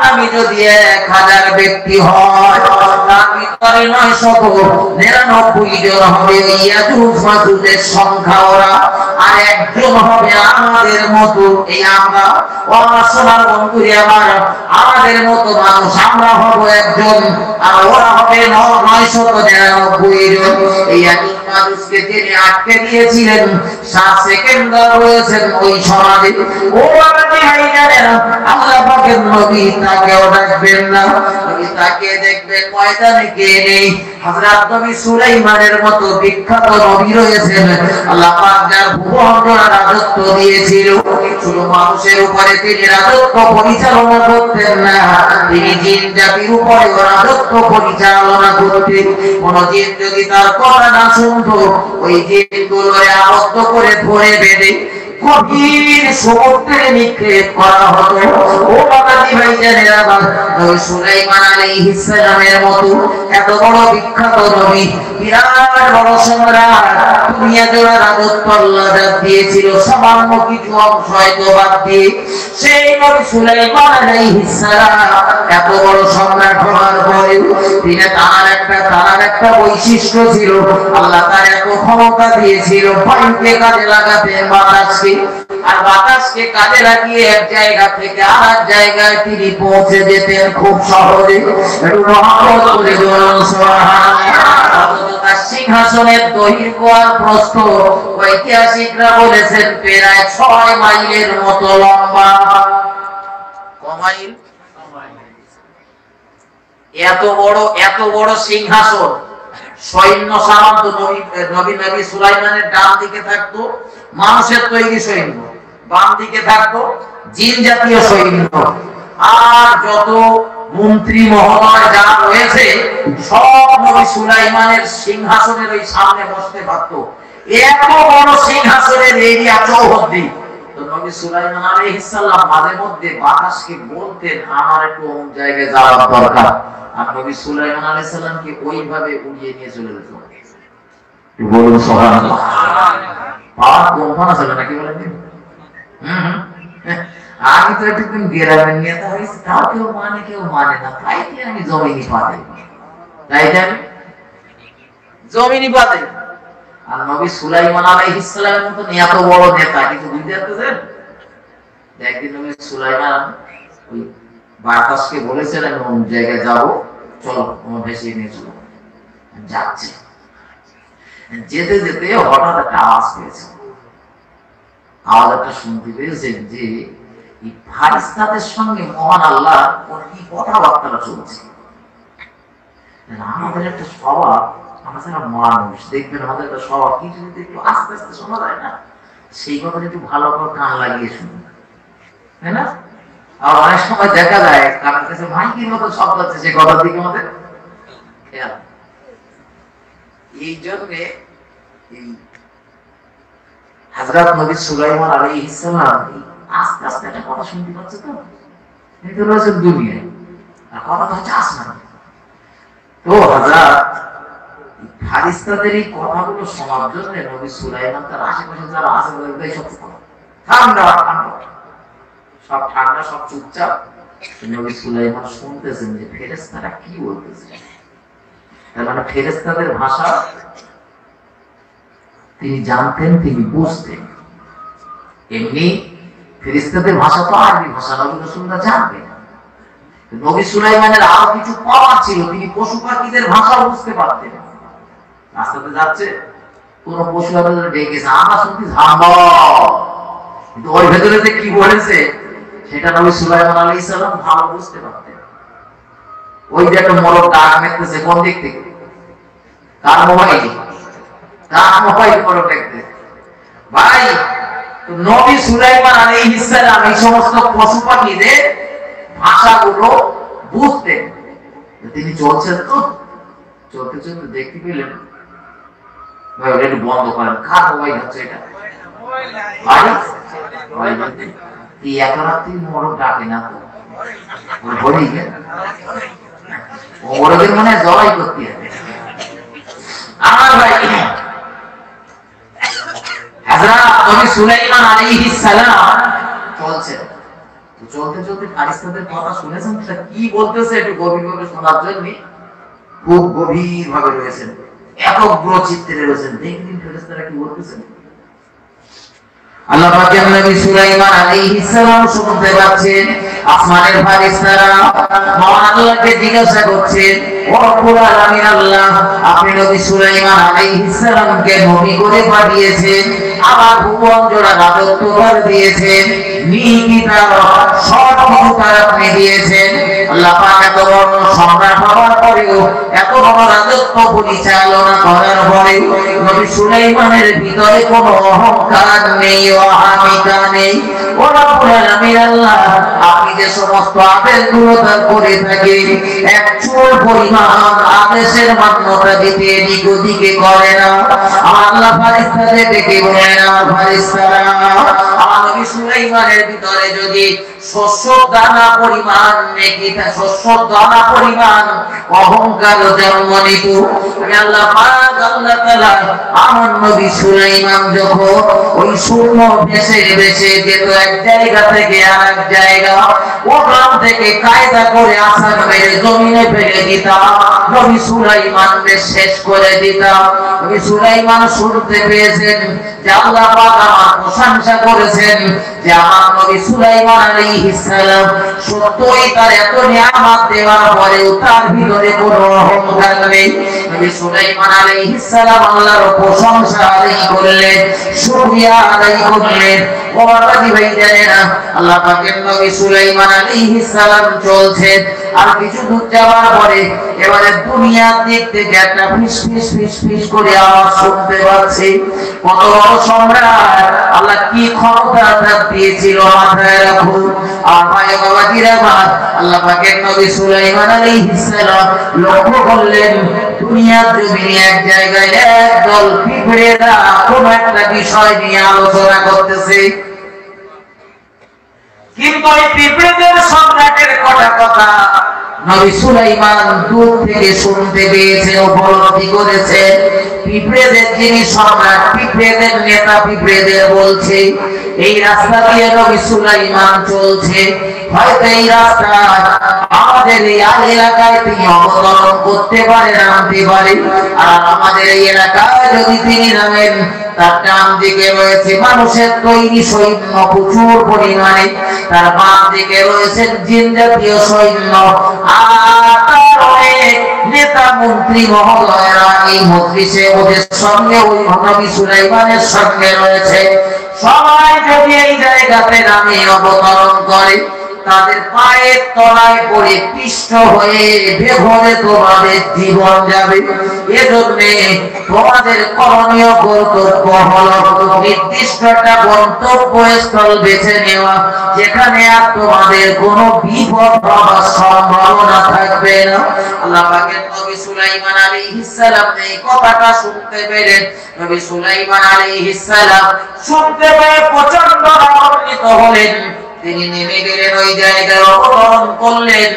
আমি যদি 1000 ব্যক্তি হয়, তার ভিতরে 999 জন হবে ইয়াজুজ মাজুজের সংখ্যা ওরা, আর একজন হবে আমাদের মতো, এই আমরা সোনার বন্ধুরে আমার, আমাদের মতো মানুষ, আমরা হব একজন আর ওরা হবে 999 জন। এই ইয়াজুজ মাজুজকে যিনি আটকে দিয়েছিলেন 7 সেকেন্ড রয়েছেন ওই সমাজে, ও বাবাজি ভাই জানেন আল্লাহ পাকের নবী তাকেও ডাকবেন না, নবী তাকে দেখবেন ময়দানে কে নেই। হযরত নবী সুলাইমানের মতো বিখ্যাত নবী রয়েছেন, আল্লাহ পাক যার ভুবন রাজত্ব দিয়েছিল, শুধু মানুষের উপরে তিনি রাজত্ব পরিচালনা করতেন না, তিনি জিন জাতির উপরে রাজত্ব পরিচালনা করতেন। কোন জিন যদি তার কথা না শুনতো, ওই জিনগুলোরে আবদ্ধ করে ধরে বেঁধে গভীর সমুদ্রে নিক্ষেপ করা হতো। ও বাবাজি ভাইজানেরা, নবী সুলাইমান আলাইহিস সালামের মতো এত বড় বিখ্যাত নবী, বিরাট বড় সম্রাট, দুনিয়া জোড়া রাজত্ব আল্লাহ দিয়েছিল, সামান্য কিছু অংশ হয়তো বাদ দিয়ে। সেই নবী সুলাইমান আলাইহিস সালাম এত বড় সম্রাট হওয়ার পরেও তার একটা বৈশিষ্ট্য ছিল, আল্লাহ তার এত ক্ষমতা দিয়েছিল, বায়ুকে কাজে লাগাতেন, বাতাসকে, আর বাতাসকে কাজে লাগিয়ে এক জায়গা থেকে আরেক জায়গায় তিনি পৌঁছে যেতেন খুব সহজে। একটু রহমত করে বলুন সুবহানাল্লাহ। তার সিংহাসনের দৈর্ঘ্য আর প্রস্থ ঐতিহাসিকরা বলেছেন প্রায় 6 মাইলের মতো লম্বা। কমাইল এত বড় সিংহাসন, সৈন্য সামন্ত নবী সুলাইমানের ডান দিকে থাকতো মানুষের তৈরি সৈন্য, বাম দিকে থাকতো জিন জাতীয় সৈন্য, আর যত মন্ত্রী মহোদয় যা রয়েছে সব নবী সুলাইমানের সিংহাসনের ওই সামনে বসতে পারত। এত বড় সিংহাসনের এরিয়া চৌহদ্দি। তো নবী সুলাইমান আলাইহিস সালাম মাঝে মধ্যে বাতাসকে বলতেন আমার একটু অন্য জায়গায় যাওয়ার দরকার, আর নবী সুলাইমান আলাইহিস সালামকে ওইভাবে উড়িয়ে নিয়ে চলে যেত। বলুন সুবহানাল্লাহ। পাওয়ার কম্পন আছে নাকি বলেন? আমি তো একটু গ্রামের নেতা হয়েছি, তাও কেউ মানে না, তাই কি আমি জমিনি পাতে, তাই জানি জমিনি পাতে। আর নবী সুলাইমান আলাইহিস সালামের মতো এত বড় নেতা কিছু বুঝতে পারতেছেন? একদিন নবী সুলাইমান ওই বাতাসকে বলেছেন আমি অন্য জায়গায় যাবো, চলো তোমার ভেসে নিয়ে চলো। যাচ্ছে, যেতে যেতে হঠাৎ একটা আওয়াজ পেয়েছে, আওয়াজটা শুনতে পেয়েছেন যে এই ফারিস্তাদের সঙ্গে মহান আল্লাহ কি কথাবার্তা চলছে। আমাদের একটা স্বভাব, আমরা যারা মানুষ দেখবেন আমাদের একটা স্বভাব, কিছু যদি একটু আস্তে আস্তে শোনা যায় না, সেই কথা একটু ভালো করে কান লাগিয়ে শুনি, তাই না? আর অনেক সময় দেখা যায় কানের কাছে মাইকের মতো শব্দ হচ্ছে, সে কথার দিকে আমাদের খেয়াল। এই জন্যে হযরত নবী সুলাইমান আলাইহিস সালাম আস্তে আস্তে একটা কথা শুনতে পাচ্ছে, তো কিন্তু রয়েছে দুনিয়ায় আর কথা হচ্ছে আসমানে। তো হযরত ফারিস্তাদের এই কথাগুলো শোনার জন্য নবী সুলাইমান তার আশেপাশে যারা আছে তাদের সব ঠান্ডা ঠান্ডা, সব ঠান্ডা, সব চুপচাপ। নবী সুলাইমান শুনতেছেন যে ফেরেশতারা কি বলতেছে, তার মানে ফেরেশতাদের ভাষা তিনি জানতেন, তিনি বুঝতেন। এমনি ফেরেশতাদের ভাষা তো আরবি ভাষা, নবী রাসূলরা জানতেন। নবী সুলাইমানের আরো কিছু পাওয়ার ছিল, তিনি পশু পাখিদের ভাষা বুঝতে পারতেন। রাস্তাতে যাচ্ছে কোন পশু পাখি ডেকেছে, আমরা শুনছি ঝাম্বা, কিন্তু ওর ভেতরে যে কি বলেছে সেটা নবী সুলাইমান আলাইহিস সালাম ভালো বুঝতে পারতেন। ওই যে একটা মোরগ ডাক মেতেছে কোন দিক থেকে, কার মোবাইল, কার মোবাইল মোরগ দেখতে ভাই। তো নবী সুলাইমান আলাইহিস সালাম এই সমস্ত পশু পাখিদের ভাষাগুলো বুঝতেন। তিনি চলছেন, তো চলতে চলতে দেখতে পেলেন, ভাই ওটা একটু বন্ধ করেন, কার মোবাইল হচ্ছে এটা, এত রাত্রি মোরগ ডাকে না তো, মোরগের মনে জবাই করতে হবে। আমার ভাই হযরত নবী সুলাইমান আলাইহিস সালাম চলছেন, চলতে চলতে ফারিস্তাদের কথা শুনেছেন, কি বলতেছে একটু গভীরভাবে শোনার জন্য খুব গভীর ভাবে রয়েছেন, একাগ্র চিত্তে রয়েছেন। দেখবেন ফেরেশতারা কি বলতেছেন। আল্লাহ পাকের নবী সুলাইমান আলাইহিস সালাম শুনতে পাচ্ছেন, আসমানের ফারিস্তারা মহান আল্লাহকে জিজ্ঞাসা করছেন, ও রব্বুল আলামিন আল্লাহ, আপনি নবী সুলাইমান আলাইহিস সালামকে নবী করে পাঠিয়েছেন, আবার ভুবন জোড়া রাজত্ব করে দিয়েছেন, নিকি তার সব কিছু তার আপনি দিয়েছেন। আল্লাহ পাক এত বড় সম্রাট হওয়ার পরেও, এত বড় রাজত্ব পরিচালনা করার পরেও নবী সুলাইমানের ভিতরে কোনো অহংকার নেই, অহমিকা নেই। ও রব্বুল আলামিন আল্লাহ, আপনি যে সমস্ত আদেশগুলো তার করে থাকেন, এক চুল পরিমাণ আদেশের মান্যতা দিতে এদিক ওদিকে করে না। আল্লাহ ফারিস্তাদের ডেকে বলে না, ফারিস্তারা আমার নবী সুলাইমানের ভিতরে যদি শস্য দানা পরিমাণ নেকি, শস্য দানা পরিমাণ অহংকার জন্ম নিত, আমি আল্লাহ পাক আল্লাহ তাআলা আমার নবী সুলাইমান যখন ওই শূন্য ভেসে ভেসে যেত এক জায়গা থেকে আরেক জায়গা, ওখান থেকে কায়দা করে আছাড় মেরে জমিনে ফেলে দিতাম, নবী সুলাইমানকে শেষ করে দিতাম। নবী সুলাইমান শুনতে পেয়েছেন যে আল্লাহ পাক আমার প্রশংসা করেছেন, যে আমার নবী সুলাইমান আলাইহিস সালাম সত্যই তার এত নিয়ামত দেওয়ার পরেও তার ভিতরে কোনো অহংকার নেই। নবী সুলাইমান আলাইহিস সালাম আল্লাহর প্রশংসা আদায় করলেন, শুকরিয়া আদায় করলেন। ও বাবাজি ভাই জানেন না, আল্লাহ পাকের নবী সুলাইমান আলাইহিস সালাম চলছেন, আর কিছু দূর যাওয়ার পরে এবারে দুনিয়ার দিক থেকে একটা ফিস ফিস ফিস ফিস করে আওয়াজ শুনতে পাচ্ছি। কত বড় সম্রাট, আল্লাহ কি ক্ষমতা তার দিয়েছিল মাথায় রাখুন। আর ভাই বাবাজিরা, আল্লাহ পাকের নবী সুলাইমান আলাইহিস সালাম লক্ষ্য করলেন দুনিয়ার জমিনে এক জায়গায় একদল পিঁপড়েরা কোন একটা বিষয় নিয়ে আলোচনা করতেছে, কিন্তু এই পিঁপড়েদের সম্রাটের কথা নবী সুলাইমান দূর থেকে শুনতে পেয়েছেন, উপলব্ধি করেছেন। পিঁপড়েদের যিনি সম্রাট, পিঁপড়েদের নেতা পিঁপড়েদের বলছে, এই রাস্তা দিয়ে নবী সুলাইমান চলছে, হয়তো এই রাস্তা আমাদের এই এলাকায় তিনি অবতরণ করতে পারে, নামতে পারে। আর আমাদের এই এলাকায় যদি তিনি নামেন, তার ডান দিকে রয়েছে মানুষের তৈরি সৈন্য প্রচুর পরিমাণে, তার বাম দিকে রয়েছেন জিন জাতীয় সৈন্য, আর তার অনেক নেতা মন্ত্রী মহোদয়রা এই মজলিসে ওদের সঙ্গে ওই নবী সুলাইমানের সঙ্গে রয়েছে। সবাই যদি এই জায়গাতে নামে অবতরণ করে, তাদের পায়ের তলায় পড়ে পিষ্ট হয়ে বেঘরে তোমাদের জীবন যাবে। এজন্য তোমাদের করণীয় কর্তব্য হলো নির্দিষ্ট একটা গন্তব্যস্থল বেছে নেওয়া, যেখানে আর তোমাদের কোনো বিপদ হওয়ার সম্ভাবনা থাকবে না। আল্লাহ পাকের নবী সুলাইমান আলাইহিস সালাম এই কথাটা শুনতে পেলেন। নবী সুলাইমান আলাইহিস সালাম শুনতে পেয়ে প্রচন্ড রাগান্বিত হলেন। তিনি নেমে গেলেন, ওই জায়গায় অবতরণ করলেন।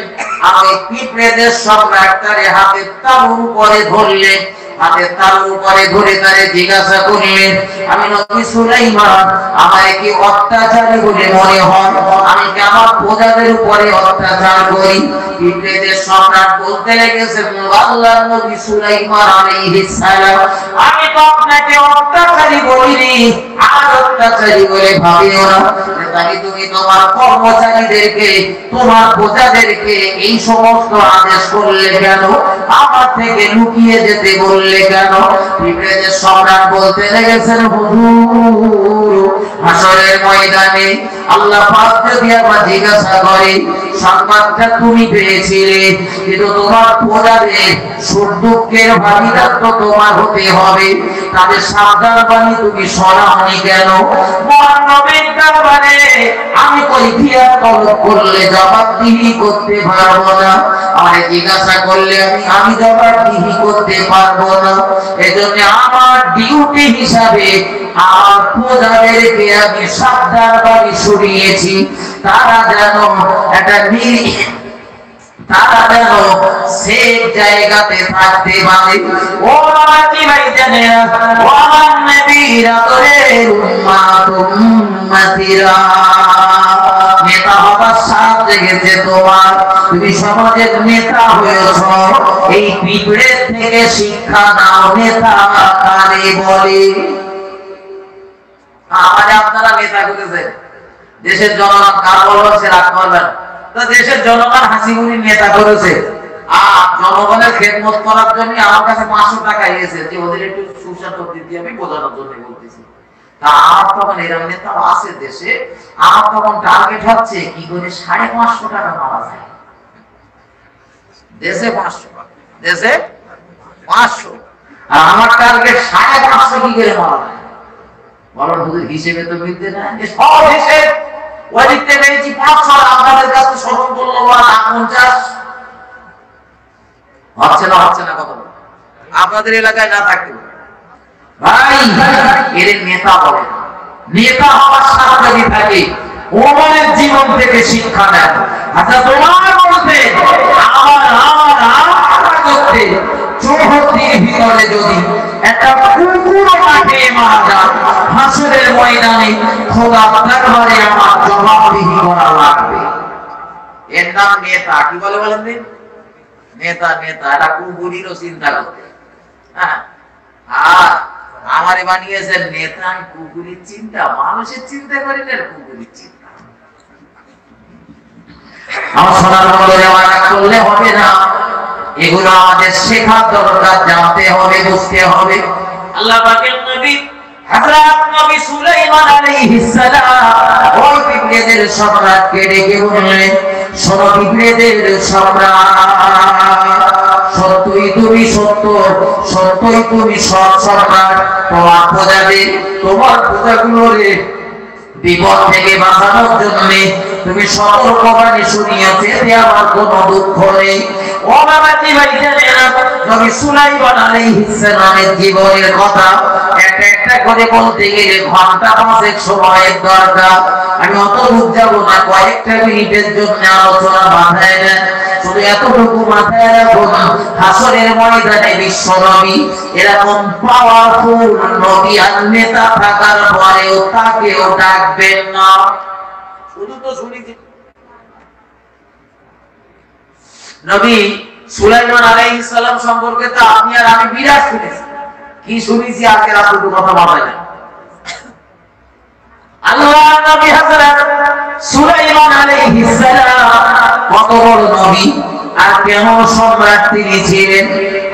আমি পিঁপড়েদের সম্রাট তারে হাতে তালুর উপরে ধরলেন, হাতে তালুর উপরে ধরে তারে জিজ্ঞাসা করলেন, আমি নবী সুলাইমান, আমায় কি অত্যাচারী বলে মনে হয়? আমি কি আমার প্রজাদের উপরে অত্যাচার করি? পিঁপড়েদের সম্রাট বলতে লেগেছেন, আল্লাহর নবী সুলাইমান আলাইহিস সালাম, আমি তো আপনাকে অত্যাচারী বলিনি, আর অত্যাচারী বলে ভাবিও না। তাই তুমি তোমার কর্মচারীদেরকে, তোমার প্রজাদেরকে এই সমস্ত আদেশ করলে কেন? আমার থেকে লুকিয়ে যেতে বললে কেন? পিঁপড়েদের সম্রাট বলতে লেগেছেন, হুজুর, হাসরের ময়দানে আল্লাহ পাক যদি আবার জিজ্ঞাসা করে, সংবাদটা তুমি পেয়েছিলে, কিন্তু তোমার প্রজাদের সুখ দুঃখের ভাগিদার তো তোমার হতে হবে, তাদের সাবধান বাণী তুমি শোনাওনি কেন? মহানবীর দরবারে আমি কৈফিয়ত তলব করলে জবাবদিহি করতে পারবো না, আর জিজ্ঞাসা করলে আমি জবাবদিহি করতে পারবো না। এজন্য আমার ডিউটি হিসাবে আমার প্রজাদেরকে আমি সাবধান বাণী শুনিয়েছি, তারা যেন একটা তারা যেন সেই জায়গাতে থাকতে পারে। ও বাবাজি ভাই জানেন, ও আমার নবীর আদরের উম্মাত উম্মতিরা, নেতা হওয়া জেগেছে তোমার, তুমি সমাজের নেতা হয়েছ, এই পিঁপড়ের থেকে শিক্ষা নাও নেতা কারে বলে। আমাদের আপনারা নেতা করেছেন, দেশের জনগণ কার বলছে রাগ করবেন, তো দেশের জনগণ হাসিমুনি নেতা করেছে, আর জনগণের খেদমত করার জন্য আমার কাছে 500 টাকা এসেছে যে ওদের একটু সুশাসন দিতে আমি বোঝানোর জন্য বলতেছি। তা আমার তখন এরকম নেতা আছে দেশে, আমার তখন টার্গেট হচ্ছে কি করে 550 টাকা পাওয়া যায় দেশে, 500 দেশে 500, আর আমার টার্গেট 550 কি করে পাওয়া যায় বলার হুজুর হিসেবে তো মিলতে না, সব হিসেব ওই দিকতে পেয়েছি 500, আপনাদের কাছে স্মরণ করলো 50 হচ্ছে না কথা আপনাদের এলাকায় না থাকতে ভাই, এর নেতা বলে নেতা হওয়ার সাথে যদি থাকে ওমানের জীবন থেকে শিক্ষা নেন। আচ্ছা তোমার বলতে আমার করতে চৌহদ্দির ভিতরে যদি একটা কুকুর মাঠে মারা যায়, হাসরের ময়দানে খোদার দরবারে আমার জবাবদিহি করা লাগবে। এর নাম নেতা। কি বলে বলেন দিন? নেতা। এটা কুকুরেরও চিন্তা করতে, হ্যাঁ। আর আমারে বানিয়েছেন নেতা, আমি কুকুরের চিন্তা, মানুষের চিন্তা করি না, কুকুরের চিন্তা। আমার সোনার বলে করলে হবে না, এগুলো আমাদের শেখার দরকার, জানতে হবে, বুঝতে হবে। আল্লাহ পাকের নবী হযরত নবী সুলাইমান আলাইহিস সালাম ওই পিঁপড়েদের সম্রাটকে ডেকে বললেন, শোনো পিঁপড়েদের সম্রাট, সত্যই তুমি সত্য, সত্যই তুমি সৎ সম্রাট। তোমার প্রজাগুলোরে বিপদ থেকে বাঁচানোর জন্য তুমি সতর্কবাণী শুনিয়েছে, এতে আমার কোনো দুঃখ নেই। ও বাবাজি ভাইজানেরা, নবী সুলাইমান আলাইহিস সালামের জীবনের কথা একটা করে বলতে গেলে ঘন্টা 5 সময়ের দরকার। আমি অত দূর যাব না, কয়েকটা মিনিটের জন্য আলোচনা মাথায় নেন। শুধু এতটুকু মাথায় রাখুন, হাসরের ময়দানে বিশ্ব নবী এরকম পাওয়ারফুল নবী আর নেতা থাকার পরেও তাকেও ডাকবেন না। শুধু তো শুনেছি নবী সুলাইমান আলাইহিস সালাম সম্পর্কে তো আপনি আর আমি বিরাট শুনেছি। কি শুনেছি আজকে রাতটুকু কথা মাথায় নেন। আল্লাহ নবী হযরত সুলাইমান আলাইহিস সালাম কত বড় নবী আর কেমন সম্রাট তিনি ছিলেন।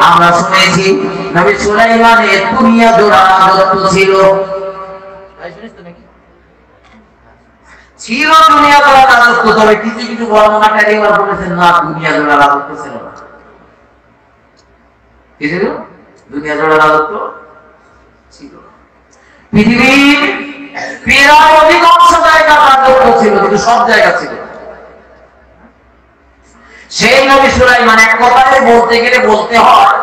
আমরা শুনেছি নবী সুলাইমানের দুনিয়া জোড়া রাজত্ব ছিল, দুনিয়া জোড়া রাজত্ব। তবে কিছু বর্ণনাকারী এবার বলেছেন না, দুনিয়া জোড়া রাজত্ব ছিল না। কি ছিল? দুনিয়া জোড়া রাজত্ব ছিল। পৃথিবীর প্রায় অধিকাংশ জায়গা রাজত্ব ছিল, কিন্তু সব জায়গা ছিল। সেই নবী সুলাইমান এক কথায় বলতে গেলে বলতে হয়,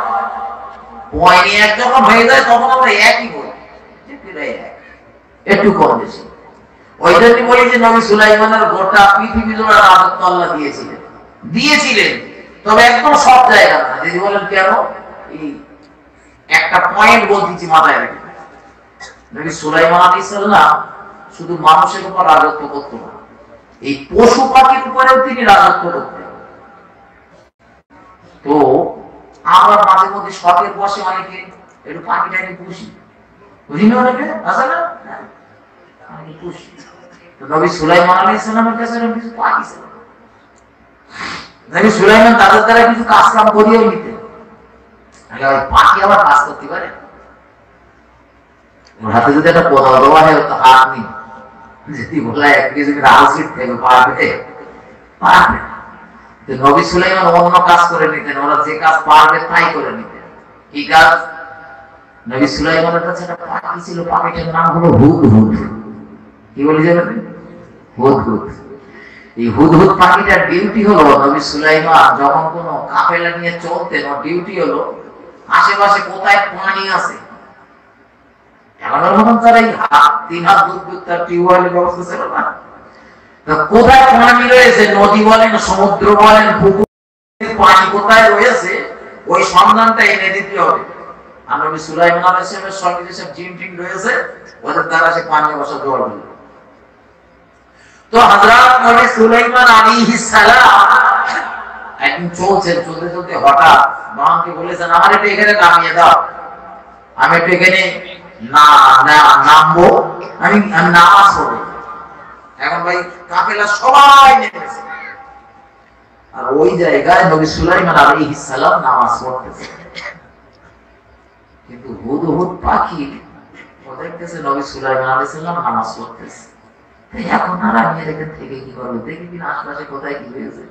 পয়নি এক যখন হয়ে যায় তখন আমরা একই বলি, একটু কম বেশি। ওই জন্য বলি যে নবী সুলাইমানের গোটা পৃথিবী জোড়া রাজত্ব আল্লাহ দিয়েছিলেন, তবে একদম সব জায়গা না। যদি বলেন কেন, এই একটা পয়েন্ট বলতেছি মাথায় রেখে। নবী সুলাইমান আলাইহিস সালাম শুধু মানুষের উপর রাজত্ব করতেন না, এই পশু পাখির উপরেও তিনি রাজত্ব করতেন। তো আমরা মাঝে মধ্যে শখের বসে অনেকে একটু পাখিটাকে পুষি, বুঝি না, অনেকে আছে না, অনেকে পুষি। তো নবী সুলাইমান আলাইহিস সালামের কাছে কিছু পাখি ছিল। নবী সুলাইমান তাদের দ্বারা কিছু কাজ কাম করিয়েও নিতেন। পাখি আবার কাজ করতে পারে, হাতে যদি একটা কোদাল দেওয়া হয় তো হাত নেই, যদি বলা একদিকে যদি রাল সিট থেকে পারবে। নবী সুলাইমান অন্য কাজ করে নিতেন, ওরা যে কাজ পারবে তাই করে নিতেন। কি কাজ? নবী সুলাইমানের কাছে একটা পাখি ছিল, পাখিটার নাম হলো হুদহুদ। কি বলে যাবেন? হুদহুদ। এই হুদহুদ পাখিটার ডিউটি হলো, নবী সুলাইমান যখন কোনো কাফেলা নিয়ে চলতেন, ওর ডিউটি হলো আশেপাশে কোথায় পানি আছে। কোথায় পানি রয়েছে, নদী বলেন, সমুদ্র বলেন, পুকুর, পানি কোথায় রয়েছে, ওই সন্ধানটা এনে দিতে হবে। আর নবী সুলাইমান আলাইহিস সালামের সঙ্গে যেসব জিন টিন রয়েছে, ওদের দ্বারা সে পানি বসা জল দিল। তো হযরত নবী সুলাইমান আলাইহিস সালাম একদিন চলতে চলতে হঠাৎ মাকে বলেছেন আমার একটু এখানে নামিয়ে দাও, আমি একটু এখানে নামবো, আমি নামাজ পড়বো। এখন ভাই কাফেলা সবাই নেমেছে, আর ওই জায়গায় নবী সুলাইমান আলাইহিস সালাম নামাজ পড়তেছে। কিন্তু হুদহুদ পাখি ও দেখতেছে নবী সুলাইমান আলাইহিস সালাম নামাজ পড়তেছে। এখন আর আমি এখান থেকে কি করবো, দেখি কিনা আশপাশে কোথায় কি হয়েছে।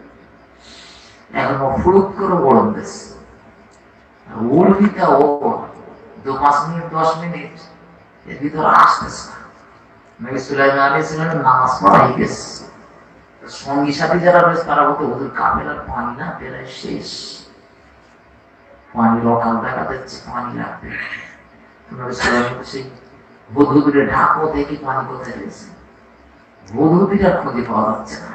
এখন ও ফুরুত করে বলন দিস উল্টা ও 2-5 মিনিট 10 মিনিট এর ভিতরে আসতেছে না। নবী সুলাইমান আলাইহিস সালাম নামাজ পড়াই গেছে। সঙ্গী সাথী যারা রয়েছে তারা বলতে হুজুর কাফেলার পানি না পেলে শেষ, পানি লোকাল দেখা যাচ্ছে, পানি লাগবে। নবী সুলাইমান সেই হুদহুদে ঢাকো দেখি পানি কোথায় রয়েছে, হুদহুদিটা খুঁজে পাওয়া যাচ্ছে না।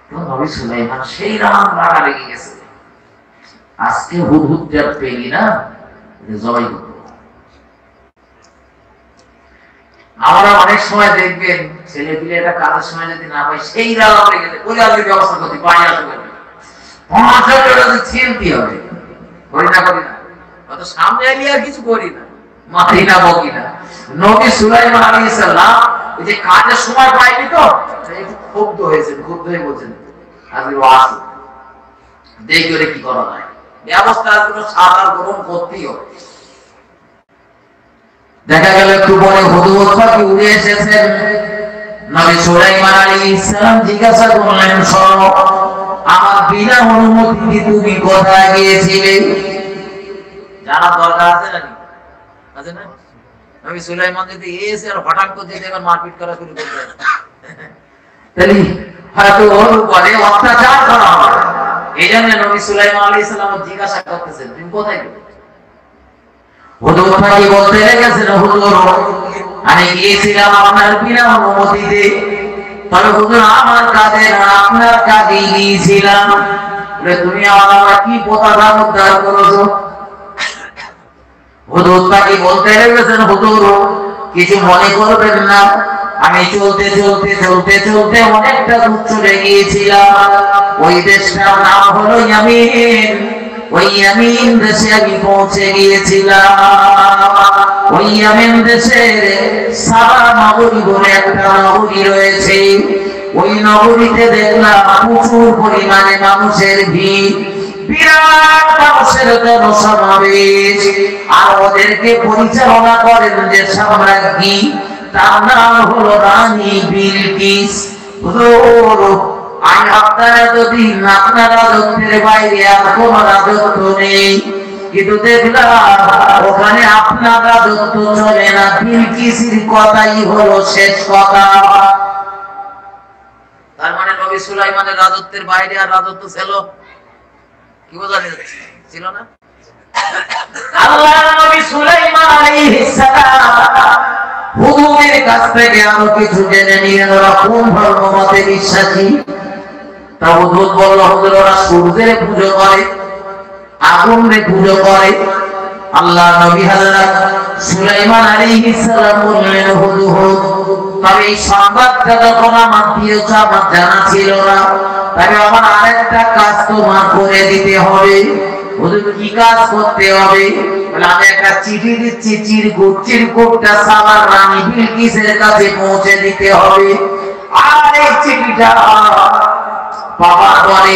তো নবী সুলাইমান সেই রাগা লেগে গেছে, আজকে হুদহুদটা পেলি না জবাই করব। আমরা অনেক সময় দেখবেন ছেলে পিলে একটা কাজের সময় যদি না পাই সেই রাগা লেগে যায়, বলে আজকে ব্যবস্থা করতে পানি আসবে 5 ছিলতে হবে, করি না অত সামনে এলিয়ে আর কিছু করি না, মারি না বকি না। নবী সুলাইমান আলাইহিস সালাম এই যে কাজের সময় পাইনি তো একটু ক্ষুব্ধ হয়েছে, ক্ষুব্ধ হয়ে বলছেন আজকে আসো দেখি ওরে কি করা যায়, ব্যবস্থা আজকে সাদা গ্রহণ করতেই হবে। দেখা গেল একটু পরে হুদহুদ পাখি উড়ে এসেছেন। নবী সুলাইমান আলাইহিস সালাম জিজ্ঞাসা করলেন, শোনো আমার বিনা অনুমতিতে তুমি কোথায় গিয়েছিলে? জানা দরকার আছে নাকি? আছে না? নবী সুলাইমান যদি এসে আর হঠাৎ করে যদি এবার মারপিট করা শুরু করে দেয় তাহলে হয়তো ওর উপরে অত্যাচার করা হবে। এই জন্য নবী সুলাইমান আলাইহিস সালাম জিজ্ঞাসা করতেছেন তুমি কোথায় গেলে? হুজুর পাখি বলতে লেগেছেন, হুজুর আমি গিয়েছিলাম আপনার বিনা অনুমতিতে, তবে হুজুর আমার কাজে না আপনার কাজে গিয়েছিলাম। তুমি আমার কি পতাকা উদ্ধার করেছো? হুজুর পাখি বলতে লেগেছেন, হুজুর কিছু মনে করবেন না, আমি চলতে চলতে চলতে চলতে অনেকটা দূর চলে গিয়েছিলাম। ওই দেশটার নাম হলো ইয়ামিন। ওই ইয়ামিন দেশে আমি পৌঁছে গিয়েছিলাম। ওই ইয়ামিন দেশের সাবা নগরী বলে একটা নগরী রয়েছে। ওই নগরীতে দেখলাম প্রচুর পরিমাণে মানুষের ভিড়, বিরাট মানুষের জনসমাবেশ। আর ওদেরকে পরিচালনা করেন যে সাম্রাজ্ঞী, তার নাম হলো রানী বিলকিস। আপনারা যদি আপনার রাজত্বের বাইরে আর কোন রাজত্ব নেই, কিন্তু দেখলাম ওখানে আপনার রাজত্ব চলে না, বিলকিসের কথাই হলো শেষ কথা। তার মানে নবী সুলাইমানের রাজত্বের বাইরে আর রাজত্ব ছিল কি বোঝা যাচ্ছে? ছিল না। আল্লাহর নবী সুলাইমান আলাইহিস সালাম হুজুরের কাছ থেকে আরো কিছু জেনে নিলেন ওরা কোন ধর্ম মতে বিশ্বাসী। তা হুজুর বলল, হুজুর ওরা সূর্যের পূজা করে, আগুনের পূজা করে। আল্লাহ নবী হযরত সুলাইমান আলাইহিস সালাম বললেন, হুজুর তবে এই সংবাদটা যখন আমার দিয়েছ আমার জানা ছিল না, তবে আমার আরেকটা কাজ তোমার করে দিতে হবে। হুজুর কি কাজ করতে হবে? বলে আমি একটা চিঠি দিচ্ছি, চিরকুটটা সাবার রানী বিলকিসের কাছে পৌঁছে দিতে হবে। আর এই চিঠিটা পাওয়ার পরে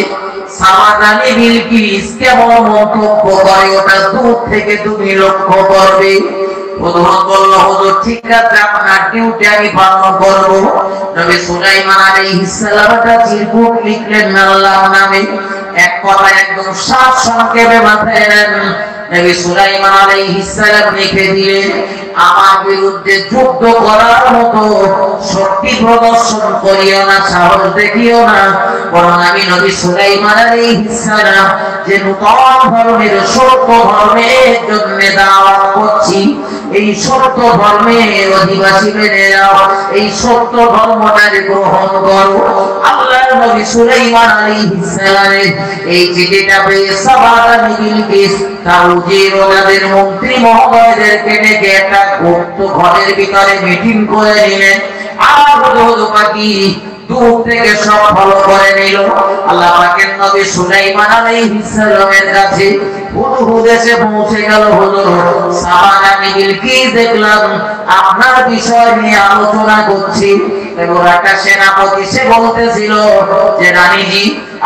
সাবার রানী বিলকিস কেমন মন্তব্য করে ওটা দূর থেকে তুমি লক্ষ্য করবে। হুজুর বলল, হুজুর ঠিক আছে আপনার ডিউটি আমি পালন করব। নবী সুলাইমান আলাইহিস সালাম একটা চিরকুট লিখলেন আল্লাহর নামে। এক কথা একদম সাত সংক্ষেপে মাথায় নেন। নবী সুলাইমান আলাইহিস সালাম লিখে দিলেন, আমার বিরুদ্ধে যুদ্ধ করার মতো শক্তি প্রদর্শন করিও না, সাহস দেখিও না, বরং আমি নবী সুলাইমান আলাইহিস সালাম যে নতুন ধর্মের সত্য ধর্মের জন্য দাওয়াত করছি, এই সত্য ধর্মের অধিবাসী মেনে নাও, এই সত্য ধর্মটাকে গ্রহণ করো। আল্লাহর নবী সুলাইমান আলাইহিস সালামের এই চিঠিটা পেয়ে সাবা রানী বিলকিস তার উজির ওনাদের মন্ত্রী মহোদয়দেরকে ডেকে একটা গুপ্ত ঘরের ভিতরে মিটিং করে নিলেন। আর হুদহুদ পাখি দূর থেকে সব ফলো করে নিল। আল্লাহ পাকের নবী সুলাইমান আলাইহিস সালামের কাছে হুদহুদ এসে পৌঁছে গেল। হুজুর, সাহারা বিলকিস দেখলাম আপনার বিষয় নিয়ে আলোচনা করছি। এবং একটা সেনাপতি সে বলতেছিল যে রানীজি,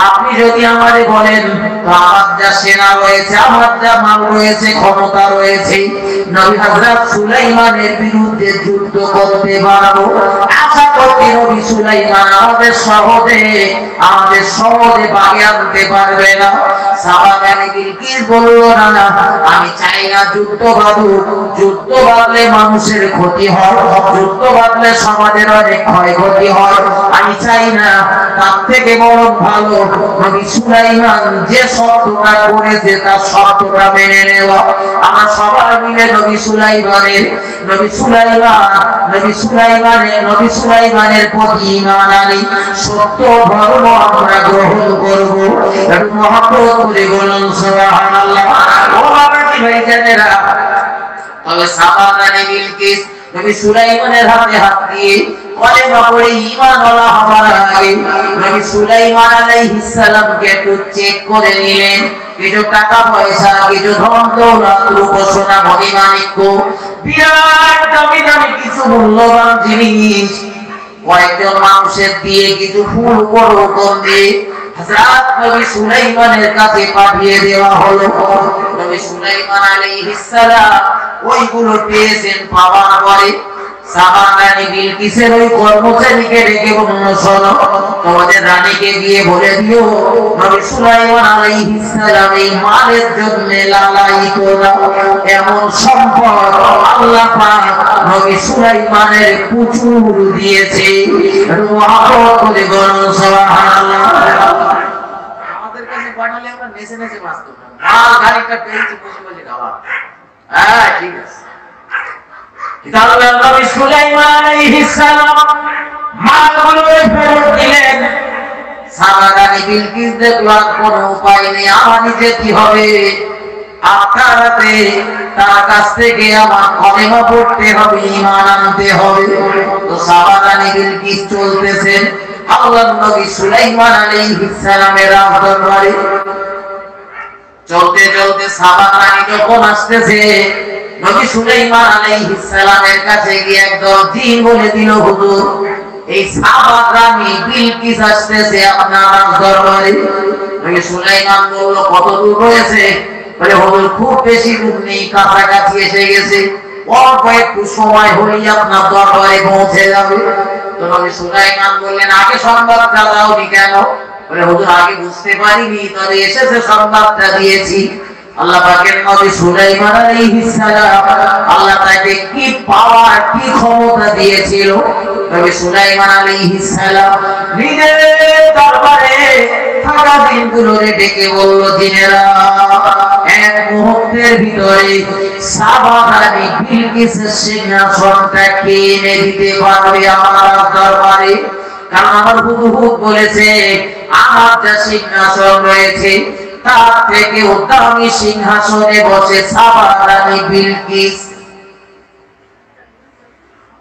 আপনি যদি আমারে বলেন তো আমার যা সেনা রয়েছে, আমার যা মাল রয়েছে, ক্ষমতা রয়েছে, নবী হযরত সুলাইমানের বিরুদ্ধে যুদ্ধ করতে পারবো। আশা করছি নবী সুলাইমান আমাদের সহজে বাগে আনতে পারবে না। সাহাবা বিলকিস বলল, না, আমি চাই না যুদ্ধ বাঁধুক। যুদ্ধ বাঁধলে মানুষের ক্ষতি হয়, যুদ্ধ বাঁধলে সমাজের অনেক ক্ষয়ক্ষতি হয়। আমি চাই না। তার থেকে বড় ভালো নবী সুলাইমান যে শর্তটা করেছে তার শর্তটা মেনে নেওয়া। আমরা সবাই মিলে নবী সুলাইমানের প্রতি ঈমান আনি, সত্য ধর্ম আমরা গ্রহণ করব। একটু মহব্বত করে বলুন সুবহানাল্লাহ। ও বাবা কি ভাইজানেরা, তবে সাহাবা বিলকিস নবী সুলাইমানের হাতে হাত দিয়ে কলেমা পড়ে ঈমানওয়ালা হওয়ার আগে নবী সুলাইমান আলাইহিস সালামকে একটু চেক করে নিলেন। কিছু টাকা পয়সা, কিছু ধন দৌলত, রূপসোনা, মণিমাণিক্য, বিরাট দামি দামি কিছু মূল্যবান জিনিস কয়েকজন মানুষের দিয়ে, কিছু ফুল উপঢৌকন দিয়ে হযরত নবী সুলাইমানের কাছে পাঠিয়ে দেওয়া হলো। নবী সুলাইমান আলাইহিস সালাম ওইগুলো পেয়েছেন। পাওয়ার পরে সাহাবা বিলকিসের ওই কর্মচারীকে ডেকে বলল, শোনো, তোমাদের রানীকে গিয়ে বলে দিও নবী সুলাইমান আলাইহিস সালাম এই মালের জন্য লালায়িত না। এমন সম্পদ আল্লাহ পাক নবী সুলাইমানের প্রচুর দিয়েছে। মহব্বত করে বলুন সুবহানাল্লাহ। আমাদের কাছে বানালে আমরা নেচে নেচে বাঁচতাম না, মাল গাড়িটা পেয়েছি বসে বসে খাওয়া। হ্যাঁ, ঠিক আছে। আল্লাহ নবী সুলাইমান আলাইহিস সালাম মালগুলো ফেরত দিলেন। সাহাবা বিলকিস দেখলেন কোনো উপায় নেই, আমার যেতে হবে। আপনার হাতে তার কাছ থেকে আমার কলেমা পড়তে হবে, ঈমান আনতে হবে। তো সাহাবা বিলকিস চলতেছেন আল্লাহর নবী সুলাইমান আলাইহিস সালামের দরবারে। চলতে চলতে সাহাবা যখন আসতেছে, নবী সুলাইমান আলাইহিস সালামের কাছে গিয়ে একদম জি বলে দিল, হুজুর, এই সাহাবা রানী বিলকিস আসতেছে আপনার দরবারে। নবী সুলাইমান বলল, কত দূর রয়েছে? বলে, হুজুর, খুব বেশি দূর নেই, কাছাকাছি এসে গেছে, অল্প একটু সময় হলেই আপনার দরবারে পৌঁছে যাবে। তো নবী সুলাইমান বললেন, আগে সংবাদটা দাওনি কেন? বলে, হুজুর, আগে বুঝতে পারিনি, তবে এসেছে সংবাদটা দিয়েছি। আল্লাহ পাকের নবী সুলাইমান আলাইহিস সালাম আল্লাহ তাকে কি পাওয়ার, কি ক্ষমতা দিয়েছিল। নবী সুলাইমান আলাইহিস সালাম নিজের দরবারে থাকা দিনগুলোরে ডেকে বলল, জিনেরা, এক মুহূর্তের ভিতরে সাবা রানী বিলকিসের সিংহাসনটা কে এনে দিতে পারবে আমার দরবারে? কারণ আমার হুদহুদ বলেছে আমার যা সিংহাসন রয়েছে তার থেকে দামি সিংহাসনে বসে সাবা রানী বিলকিস।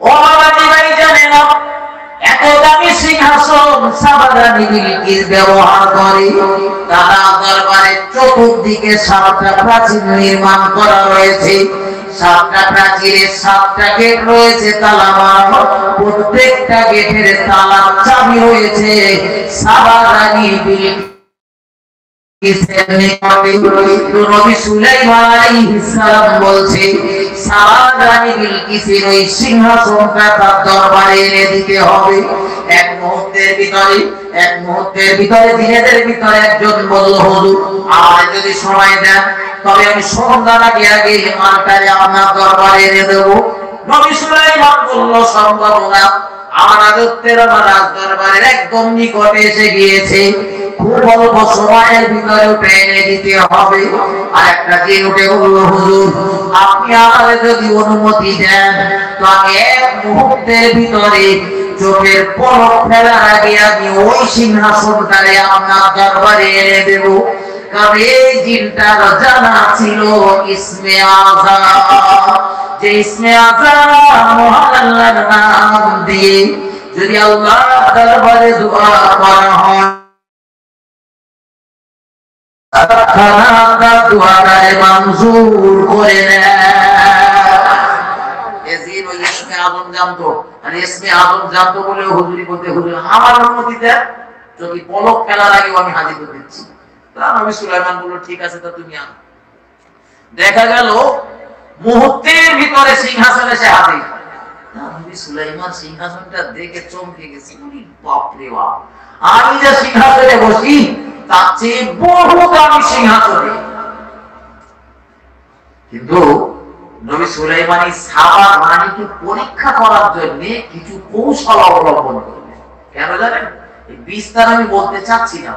ও ভাই, জানেন এত দামি সিংহাসন সাবা রানী বিলকিস ব্যবহার করে। তারা দরবারে চতুর্দিকে 7টা প্রাচীর নির্মাণ করা রয়েছে। 7টা প্রাচীরের 7টা গেট রয়েছে তালা মারা। প্রত্যেকটা গেটের তালার চাবি রয়েছে সাবা রানী বিলকিস। নবী সুলাইমান আলাইহিস সালাম বলছে, সাবা রানী বিলকিসের ওই সিংহাসনটা তার দরবারে এনে দিতে হবে। এক মুহূর্তের ভিতরে দিনের ভিতরে একজন বলল, হুজুর, আর যদি সময় দেন তবে আমি সন্ধ্যার আগে মালটারে আপনার দরবারে এনে দেব। নবী সুলাইমান বলল, সম্ভব না, আমার রাজত্বের, আমার রাজদরবারের একদম নিকটে এসে গিয়েছে, খুব অল্প সময়ের ভিতরে উঠে এনে দিতে হবে। আর একটা দিন উঠে বলল, হুজুর, আপনি আমাদের যদি অনুমতি দেন তো আমি এক মুহূর্তের ভিতরে চোখের পলক ফেলার আগে আমি ওই সিংহাসনটারে আপনার দরবারে এনে দেব। কারণ এই জিনটার জানা ছিল ইসমে আযম। যে ইসমে আযম মহান আল্লাহর নাম দিয়ে যদি আল্লাহ দরবারে দোয়া করা হয় খানা দোয়ারে মঞ্জুর করে নেয়। এজিন ওই ইসমে আযম জানতো, আর ইসমে আযম জানতো বলে হুজুরি বলতে হুজুর আমার অনুমতি দেন, যদি পলক ফেলার আগে আমি হাজির করে দিচ্ছি। নবী সুলাইমান বলল ঠিক আছে, তা তুমি আনো। দেখা গেল মুহূর্তের ভিতরে সিংহাসনে সে হাজির। নবী সুলাইমান সিংহাসনটা দেখে চমকে গেছে, বাপ রে বাপ, আমি যে সিংহাসনে বসি তার চেয়ে বহু দামি সিংহাসনে। কিন্তু নবী সুলাইমান এই সাবা রানীকে পরীক্ষা করার জন্য কিছু কৌশল অবলম্বন করলেন। কেন জানেন? এই বিস্তার আমি বলতে চাচ্ছি না।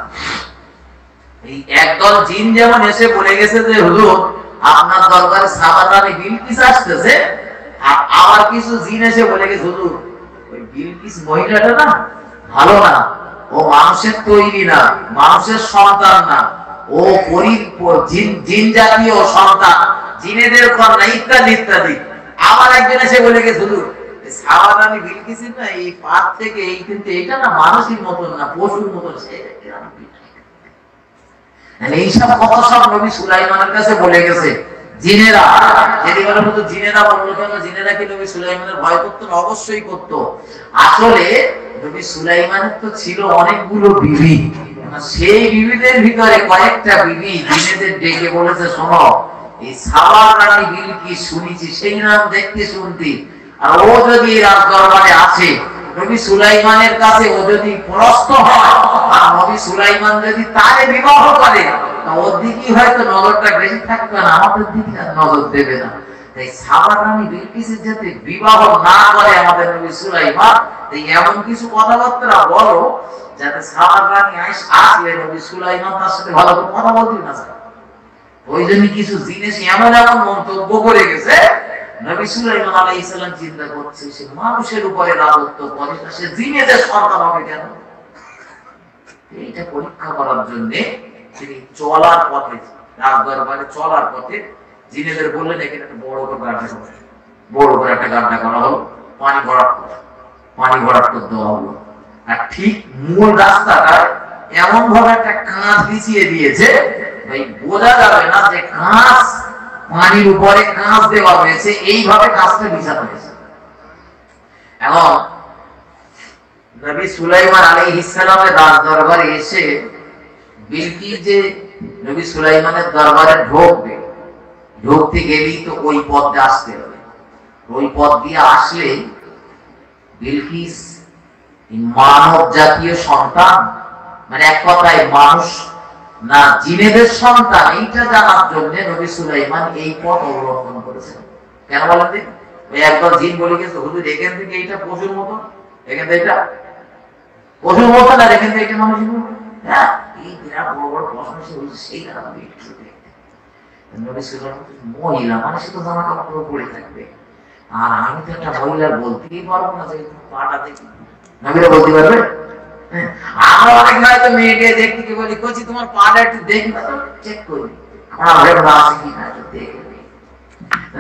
এই একদল জিন যেমন এসে বলে গেছে যে হুজুর আপনার দরবারে সাবা রানী বিলকিস আসতেছে, আর আবার কিছু জিন এসে বলে গেছে হুজুর ওই বিলকিস মহিলাটা না ভালো না, ও মানুষের তৈরি না, মানুষের সন্তান না, ও জিন জাতীয় সন্তান, জিনেদের কন্যা, ইত্যাদি ইত্যাদি। আবার একজন এসে বলে গেছে হুজুর সাবা রানী বিলকিস না এই পাত থেকে এই কিন্তু এটা না মানুষের মতন না, পশুর মতন। এইসব কথা সব নবী সুলাইমানের কাছে বলে গেছে জিনেরা। যদি বলে হতো জিনেরা বললো কেন, জিনেরা কি নবী সুলাইমানের ভয় করতো? অবশ্যই করতো। আসলে নবী সুলাইমানের তো ছিল অনেকগুলো বিবি, সেই বিবিদের ভিতরে কয়েকটা বিবি জিনেদের ডেকে বলেছে শোনো এই সাবা রানী বিলকিস শুনেছি, সেই নাম দেখতে শুনতি, আর ও যদি রাজ দরবারে আসে নবী সুলাইমানের কাছে ও যদি পরাস্ত হয় আর নবী সুলাইমান যদি তারে বিবাহ করে ওর দিকে হয়তো নজরটা বেশি থাকবে না, আমাদের দিকে নজর দেবে না। তাই সাবা রানী বিলকিসের যাতে বিবাহ না করে আমাদের নবী সুলাইমান, তাই এমন কিছু কথাবার্তা বলো যাতে সাবা রানী আসলে নবী সুলাইমান তার সাথে ভালো করে কথা বলতে না চায়। ওই জন্য কিছু জিনিস এমন এমন মন্তব্য করে গেছে নবী সুলাইমান আলাইহিস সালাম চিন্তা করছে সে মানুষের উপরে রাজত্ব করে, সে জিনেদের সন্তান হবে কেন? এইটা পরীক্ষা করার জন্য তিনি চলার পথে, রাজ দরবারে চলার পথে জিনেদের বললেন এখানে একটা বড় করে গাড্ডা করা, বড় করে একটা গাড্ডা করা হলো, পানি ভরাট করে দেওয়া হলো। আর ঠিক মূল রাস্তাটায় এমন ভাবে একটা কাঁচ বিছিয়ে দিয়েছে ভাই বোঝা যাবে না যে কাঁচ, পানির উপরে কাঁচ দেওয়া হয়েছে, এইভাবে কাঁচটা বিছানো হয়েছে। এখন নবী সুলাইমান আলাইহিস সালামের রাজ দরবারে এসে বিলকিস যে নবী সুলাইমানের দরবারে ঢুকতে গেলেই তো ওই পথ দিয়ে আসতে হবে। ওই পথ দিয়ে আসলে বিলকিস মানব জাতীয় সন্তান, মানে এক কথায় মানুষ না জিনেদের সন্তান, এইটা জানার জন্য নবী সুলাইমান এই পথ অবলম্বন করেছেন। কেন বলেন? ওই একদল জিন বলে গেছে হুজুর এখান থেকে এইটা পশুর মতো, এখান থেকে এটা পশুর মতো, না এখান থেকে এটা মানুষের মতো। হ্যাঁ, এই বিরাট বড় বড় প্রশ্ন সেই নবী সুলাইমান মহিলা মানুষ তো জামা কাপড় পরে থাকবে, আর আমি তো একটা মহিলার বলতেই পারবো না যে পাটা দেখি। নবীরা বলতে পারবে? আমরা অনেক সময় তো মেয়েকে দেখতে গিয়ে বলি কচি তোমার পাটা একটু দেখি না, চেক করি আমার ভেতরে আছে কি না একটু দেখে।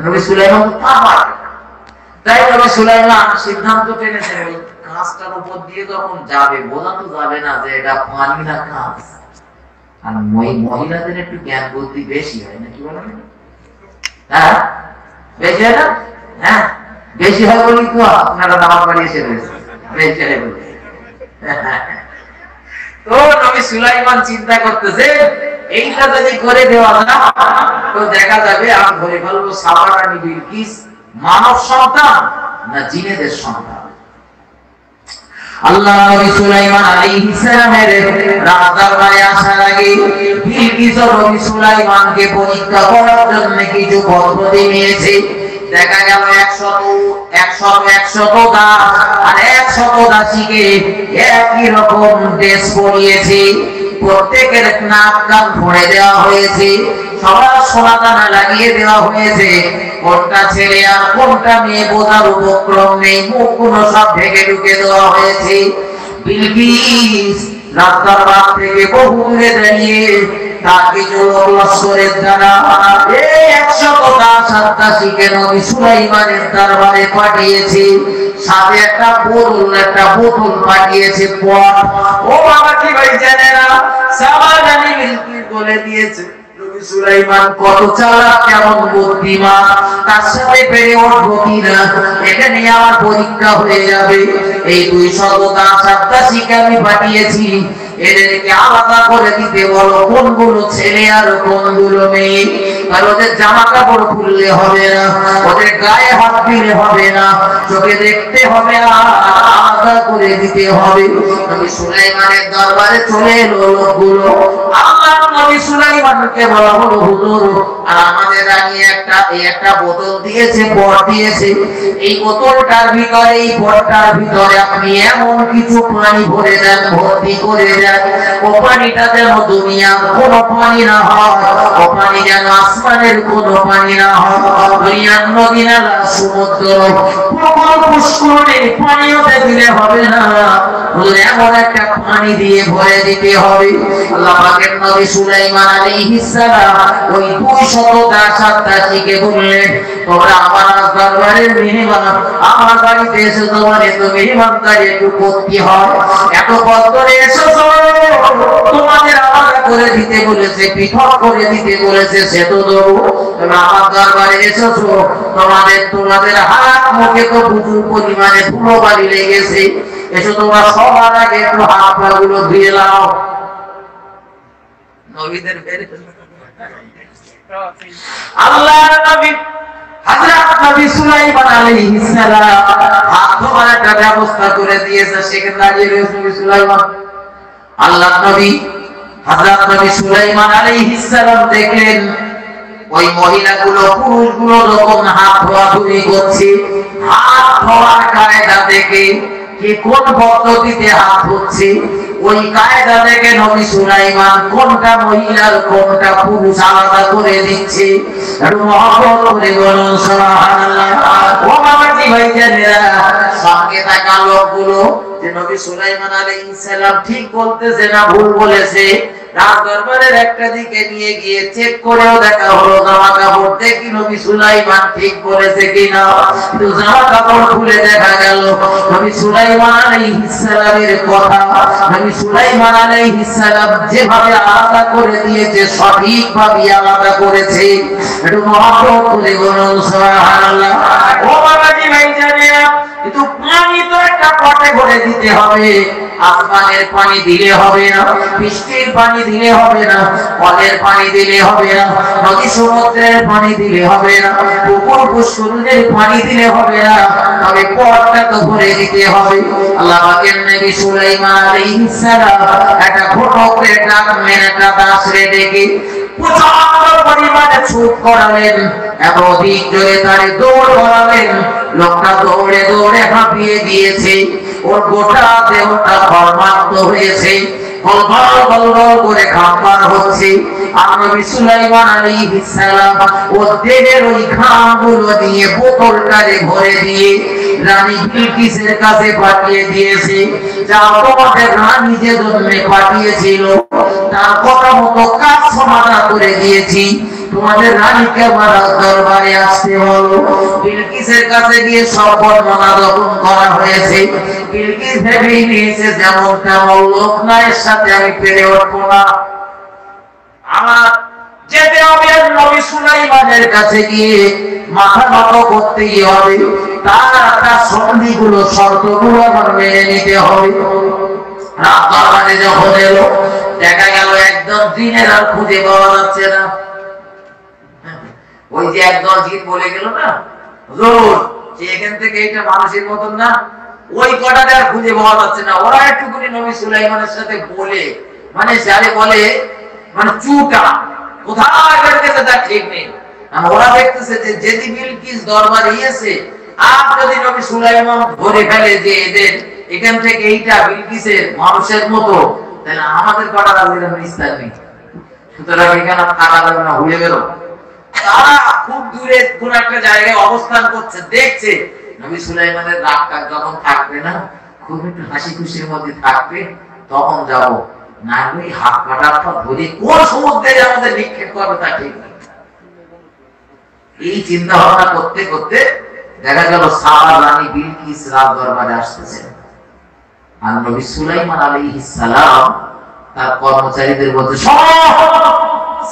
নবী সুলাইমান তো পা পারে, তাই নবী সুলাইমান সিদ্ধান্ত টেনেছেন ওই কাঁচটার উপর দিয়ে যখন যাবে বোঝা তো যাবে না যে এটা পানি না কাঁচ। আর মহিলাদের একটু জ্ঞান বুদ্ধি বেশি হয় না, কি বলেন? হ্যাঁ বেশি হয় না? হ্যাঁ বেশি হয় বলি তো আপনারা নামাজ পড়ে এসে রয়েছে বেশি হয় বলি। তো নবী সুলাইমান চিন্তা করতেছে এইটা যদি করে দেওয়া না তো দেখা যাবে আমি ধরে ফেলবো সাবা রানী বিলকিস মানব সন্তান না জিনেদের সন্তান। আল্লাহ নবী সুলাইমান আলাইহিস সালামের রাজ দরবারে আসার আগে বিলকিস নবী সুলাইমানকে পরীক্ষা করার জন্য কিছু পদ্ধতি নিয়েছে। দেখা গেল 100 দাস আর 100 দাসীকে একই রকম ড্রেস পরিয়েছে, প্রত্যেকের নাক কান ভরে দেওয়া হয়েছে, সবার সোনা দানা লাগিয়ে দেওয়া হয়েছে। কোনটা ছেলে আর কোনটা মেয়ে বোঝার উপক্রম নেই, মুখগুলো সব ঢেকে ঢুকে দেওয়া হয়েছে। বিলকিস রাস্তার বাদ থেকে বহু দূরে দাঁড়িয়ে তাকে লস্করের দ্বারা এই 187কে নবী সুলাইমানের দরবারে পাঠিয়েছে, সাথে একটা বোতল পাঠিয়েছে পট। ও বাবা কি ভাই জানেনা, সাবাদানি বিলকিস বলে দিয়েছে নবী সুলাইমান কত চালাক, কেমন বুদ্ধিমান, তার সাথে পেরে উঠবো কিনা এটা নিয়ে আমার পরীক্ষা হয়ে যাবে। এই 287কে আমি পাঠিয়েছি, এদেরকে আলাদা করে দিতে বলো কোনগুলো ছেলে আর কোনগুলো মেয়ে। আর ওদের জামা কাপড় খুললে হবে না, ওদের গায়ে হাত দিলে হবে না, চোখে দেখতে হবে, আলাদা করে দিতে হবে। নবী সুলাইমানের দরবারে চলে এলো লোকগুলো। আল্লাহ নবী সুলাইমানকে বলা হলো, হুজুর আর আমাদের রানী একটা বোতল দিয়েছে, পট দিয়েছে, এই বোতলটার ভিতরে, এই পটটার ভিতরে আপনি এমন কিছু পানি ভরে দেন, ভর্তি করে দেন, ও পানিটা যেন দুনিয়ার কোন পানি না হয়, ও পানি যেন আসমানের কোন পানি না হয়, দুনিয়ার নদী নালা সমুদ্র পুকুর পুষ্করে পানিও দিলে হবে না, এমন একটা পানি দিয়ে ভরে দিতে হবে। আল্লাহ পাকের নবী সুলাইমান আলাইহিস সালাম ওই 287কে বললেন, তোমরা আমার দরবারের মেহমান, আমার বাড়িতে এসে তোমার এত মেহমানদারি একটু করতে হয়, এত বছরে এসেছো, তোমাদের আলাদা করে দিতে বলেছে, পৃথক করে দিতে বলেছে, সে তো দেবো। তোমরা আমার দরবারে এসেছো, তোমাদের হাত মুখে তো প্রচুর পরিমাণে ধুলো বালি লেগেছে, এসো তোমরা সবার আগে একটু হাত পা গুলো ধুয়ে নাও। নবীদের আল্লাহর নবী হযরত নবী সুলাইমান আলাইহিস সালাম হাত ধোয়ার একটা ব্যবস্থা করে দিয়েছে, সেখানে দাঁড়িয়ে রয়েছে নবী সুলাইমান। আল্লাহর নবী হযরত নবী সুলাইমান আলাইহিস সালাম দেখলেন ওই মহিলাগুলো পুরুষগুলো যখন হাত ধোয়াধুয়ি করছে, হাত ধোয়ার কায়দা দেখে কে কোন পদ্ধতিতে হাত ধুচ্ছে, ওই কায়দা দেখে নবী সুলাইমান কোনটা মহিলার কোনটা পুরুষ আলাদা করে দিচ্ছে। একটু মহব্বত করে বলুন সুবহানাল্লাহ। ও বাবাজি ভাইজানেরা, সঙ্গে থাকা লোকগুলো যে নবী সুলাইমান আলাইহিস সালাম ঠিক বলতেছে না ভুল বলেছে, রাজ দরবারের একটা দিকে নিয়ে গিয়ে চেক করেও দেখা হলো, জামা কাপড় দেখি নবী সুলাইমান ঠিক বলেছে কিনা। তো জামা কাপড় খুলে দেখা গেল নবী সুলাইমান আলাইহিস সালামের কথা, নবী সুলাইমান আলাইহিস সালাম যেভাবে আলাদা করে দিয়েছে সঠিকভাবে আলাদা করেছে। একটু মহব্বত করে বলুন সুবহানাল্লাহ। ও বাবাজি ভাইজানেরা, কিন্তু পানি তো একটা পটে ভরে দিতে হবে, আসমানের পানি দিলে হবে না, বৃষ্টির পানি দিলে হবে না, কলের পানি দিলে হবে না, নদী সমুদ্রের পানি দিলে হবে না, পুকুর পুষ্করিণীর পানি দিলে হবে না, তবে পটটা তো ভরে দিতে হবে। আল্লাহ পাকের নবী সুলাইমান আলাইহিস সালাম একটা ঘটকের ডাক মেনে একটা দাসরে ডেকে প্রচন্ড পরিমাণে ছুট করালেন, এবং অধিক জোরে তারে দৌড় করালেন। লোকটা দৌড়ে দৌড়ে হাঁপিয়ে দিয়েছে, ওর গোটা দেহটা কর্মাক্ত হয়েছে, গলগল গলগল করে খাম্বার হচ্ছে। আর নবী সুলাইমান আলাইহিস সালাম ওর দেহের ওই ঘামগুলো নিয়ে বোতলটারে ভরে দিয়ে রানী বিলকিসের কাছে পাঠিয়ে দিয়েছে। যা তোমাদের রানী যে জন্যে পাঠিয়েছিল তার কথা মতো কাজ সমাধান করে দিয়েছি, তোমাদের রানীকে আমার দরবারে আসতে হলো। বিলকিসের কাছে গিয়ে সব বর্ণনা যখন করা হয়েছে, বিলকিস ভেবেই নিয়েছে যেমন তেমন লোক না, এর সাথে আমি পেরে উঠবো না, আমার যেতে হবে নবী সুলাইমানের কাছে গিয়ে মাথা নত করতেই হবে, তার সন্ধিগুলো শর্তগুলো আমার মেনে নিতে হবে। রাত দরবারে যখন এলো, দেখা গেল একদম দিনের আর খুঁজে পাওয়া যাচ্ছে না। ওই যে একদল জিন বলে গেল না হুজুর যে এখান থেকে এটা মানুষের মতন না, ওই কটাটা আর খুঁজে পাওয়া যাচ্ছে না। ওরা একটুখানি নবী সুলাইমানের সাথে বলে, মানে যারে বলে মানে চুটা কোথায় গেছে তার ঠিক নেই। ওরা দেখতেছে যে যদি বিলকিস দরবারে এসে আর যদি নবী সুলাইমান ধরে ফেলে যে এদের এখান থেকে এইটা বিলকিসের মানুষের মতো, তাহলে আমাদের কটা রাজের নিস্তার নেই, সুতরাং এখানে থাকা যাবে না, হয়ে গেল। তারা খুব দূরে কোন একটা জায়গায় অবস্থান করছে, দেখছে নবী সুলাইমানের রাগটা যখন থাকবে না, খুব একটু হাসি খুশির মধ্যে থাকবে, তখন যাব না ওই হাত কাটা ধরে কোন সমুদ্রে আমাদের নিক্ষেপ করবে তা ঠিক নেই। এই চিন্তা ভাবনা করতে করতে দেখা গেল সাবা রানী বিলকিস রাজ দরবারে আসতেছেন। আর নবী সুলাইমান আলাইহিস সালাম তার কর্মচারীদের বলতে,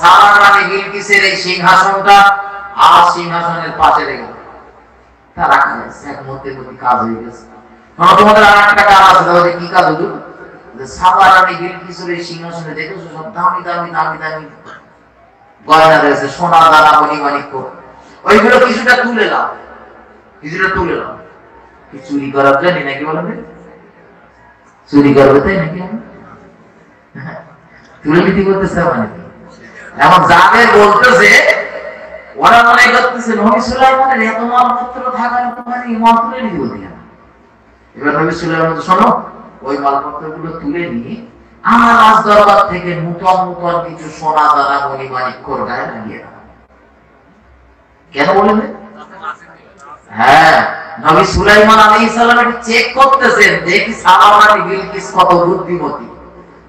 সাবা রানী বিলকিসের এই সিংহাসনটা আর সিংহাসনের পাশে রেখে তা রাখা হয়েছে, এক মুহূর্তের মধ্যে কাজ হয়ে গেছে। তোমাদের আর একটা কাজ আছে, তাহলে কি কাজ হলো? সাবা রানী বিলকিসের এই সিংহাসনে দেখেছো সব দামি দামি দামি দামি গয়না রয়েছে, সোনা দানা মণি মাণিক্য, ওইগুলো কিছুটা তুলে নাও, কিছুটা তুলে নাও। কি চুরি করার জানি নাকি বলেন? চুরি করবে তাই নাকি? তুলে নীতি করতেছে মানে এখন যাদের বলতেছে ওরা মনে করতেছে নবী সুলাইমানের এত মালপত্র থাকার মানে ইমান তুলে নিতে বলতে না। এবার নবী সুলাইমান শোনো, ওই মালপত্রগুলো তুলে নিয়ে আমার রাজ দরবার থেকে নূতন নূতন কিছু সোনা দানা মণি মাণিক্য গায়ে লাগিয়ে দাও। কেন বলেন? হ্যাঁ, নবী সুলাইমান আলাইহিস সালাম এটা চেক করতেছেন, দেখি সাবা রানী বিলকিস কত বুদ্ধিমতী,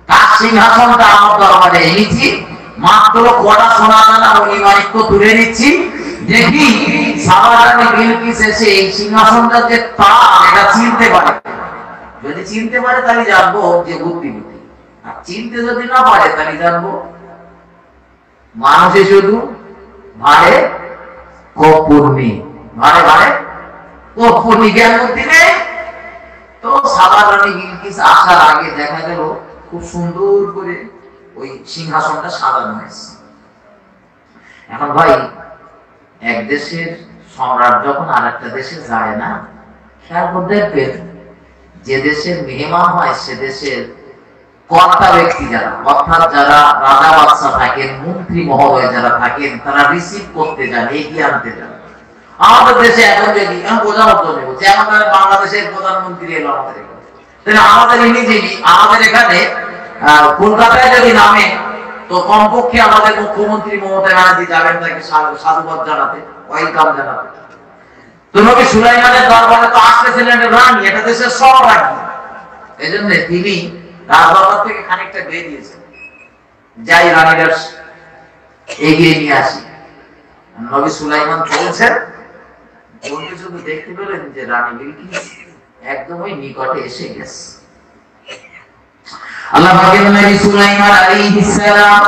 তার সিংহাসনটা আমার দরবারে এনেছি, মাত্র কড়া সোনা দানা মণি মাণিক্য তুলে নিচ্ছি, দেখি সাবা রানী বিলকিস এসে এই সিংহাসনটা যে তার এটা চিনতে পারে। যদি চিনতে পারে তাহলে জানবো যে বুদ্ধিমতী, আর চিনতে যদি না পারে তাহলে জানবো মানুষে শুধু ভারে কপুর্ণি, ভারে ভারে কপুর্ণি, জ্ঞান বুদ্ধি নেই। তো সাবা রানী বিলকিস আসার আগে দেখা গেল খুব সুন্দর করে ওই সিংহাসনটা সাজানো হয়েছে। এখন ভাই, এক দেশের সম্রাট যখন আর একটা দেশে যায় না, খেয়াল করে দেখবেন যে দেশের মেহমান হয় সে দেশের কর্তা ব্যক্তি যারা, অর্থাৎ যারা রাজা বাদশা থাকেন, মন্ত্রী মহোদয় যারা থাকেন, তারা রিসিভ করতে যান, এগিয়ে আনতে যান। আমাদের দেশে এখন যদি বোঝানোর জন্য বলছি, আমাদের বাংলাদেশের প্রধানমন্ত্রী এলো আমাদের এখানে, তাহলে আমাদের ইনি যিনি আমাদের এখানে কলকাতায় যদি নামে, তো কমপক্ষে আমাদের মুখ্যমন্ত্রী মমতা ব্যানার্জি যাবেন তাকে সাধুবাদ জানাতে, ওয়েলকাম জানাতে। তো নবী সুলাইমানের দরবারে তো আসতেছিলেন রানী, এটা দেশের সব রানী, এই জন্য তিনি রাজদরবার থেকে খানিকটা বেরিয়েছেন, যাই রানীরা এগিয়ে নিয়ে আসি। নবী সুলাইমান বলছেন, বলতে শুধু দেখতে পেলেন যে রানী বিলকিস একদমই নিকটে এসে গেছে। আল্লাহ পাকের নবী সুলাইমান আলাইহিস সালাম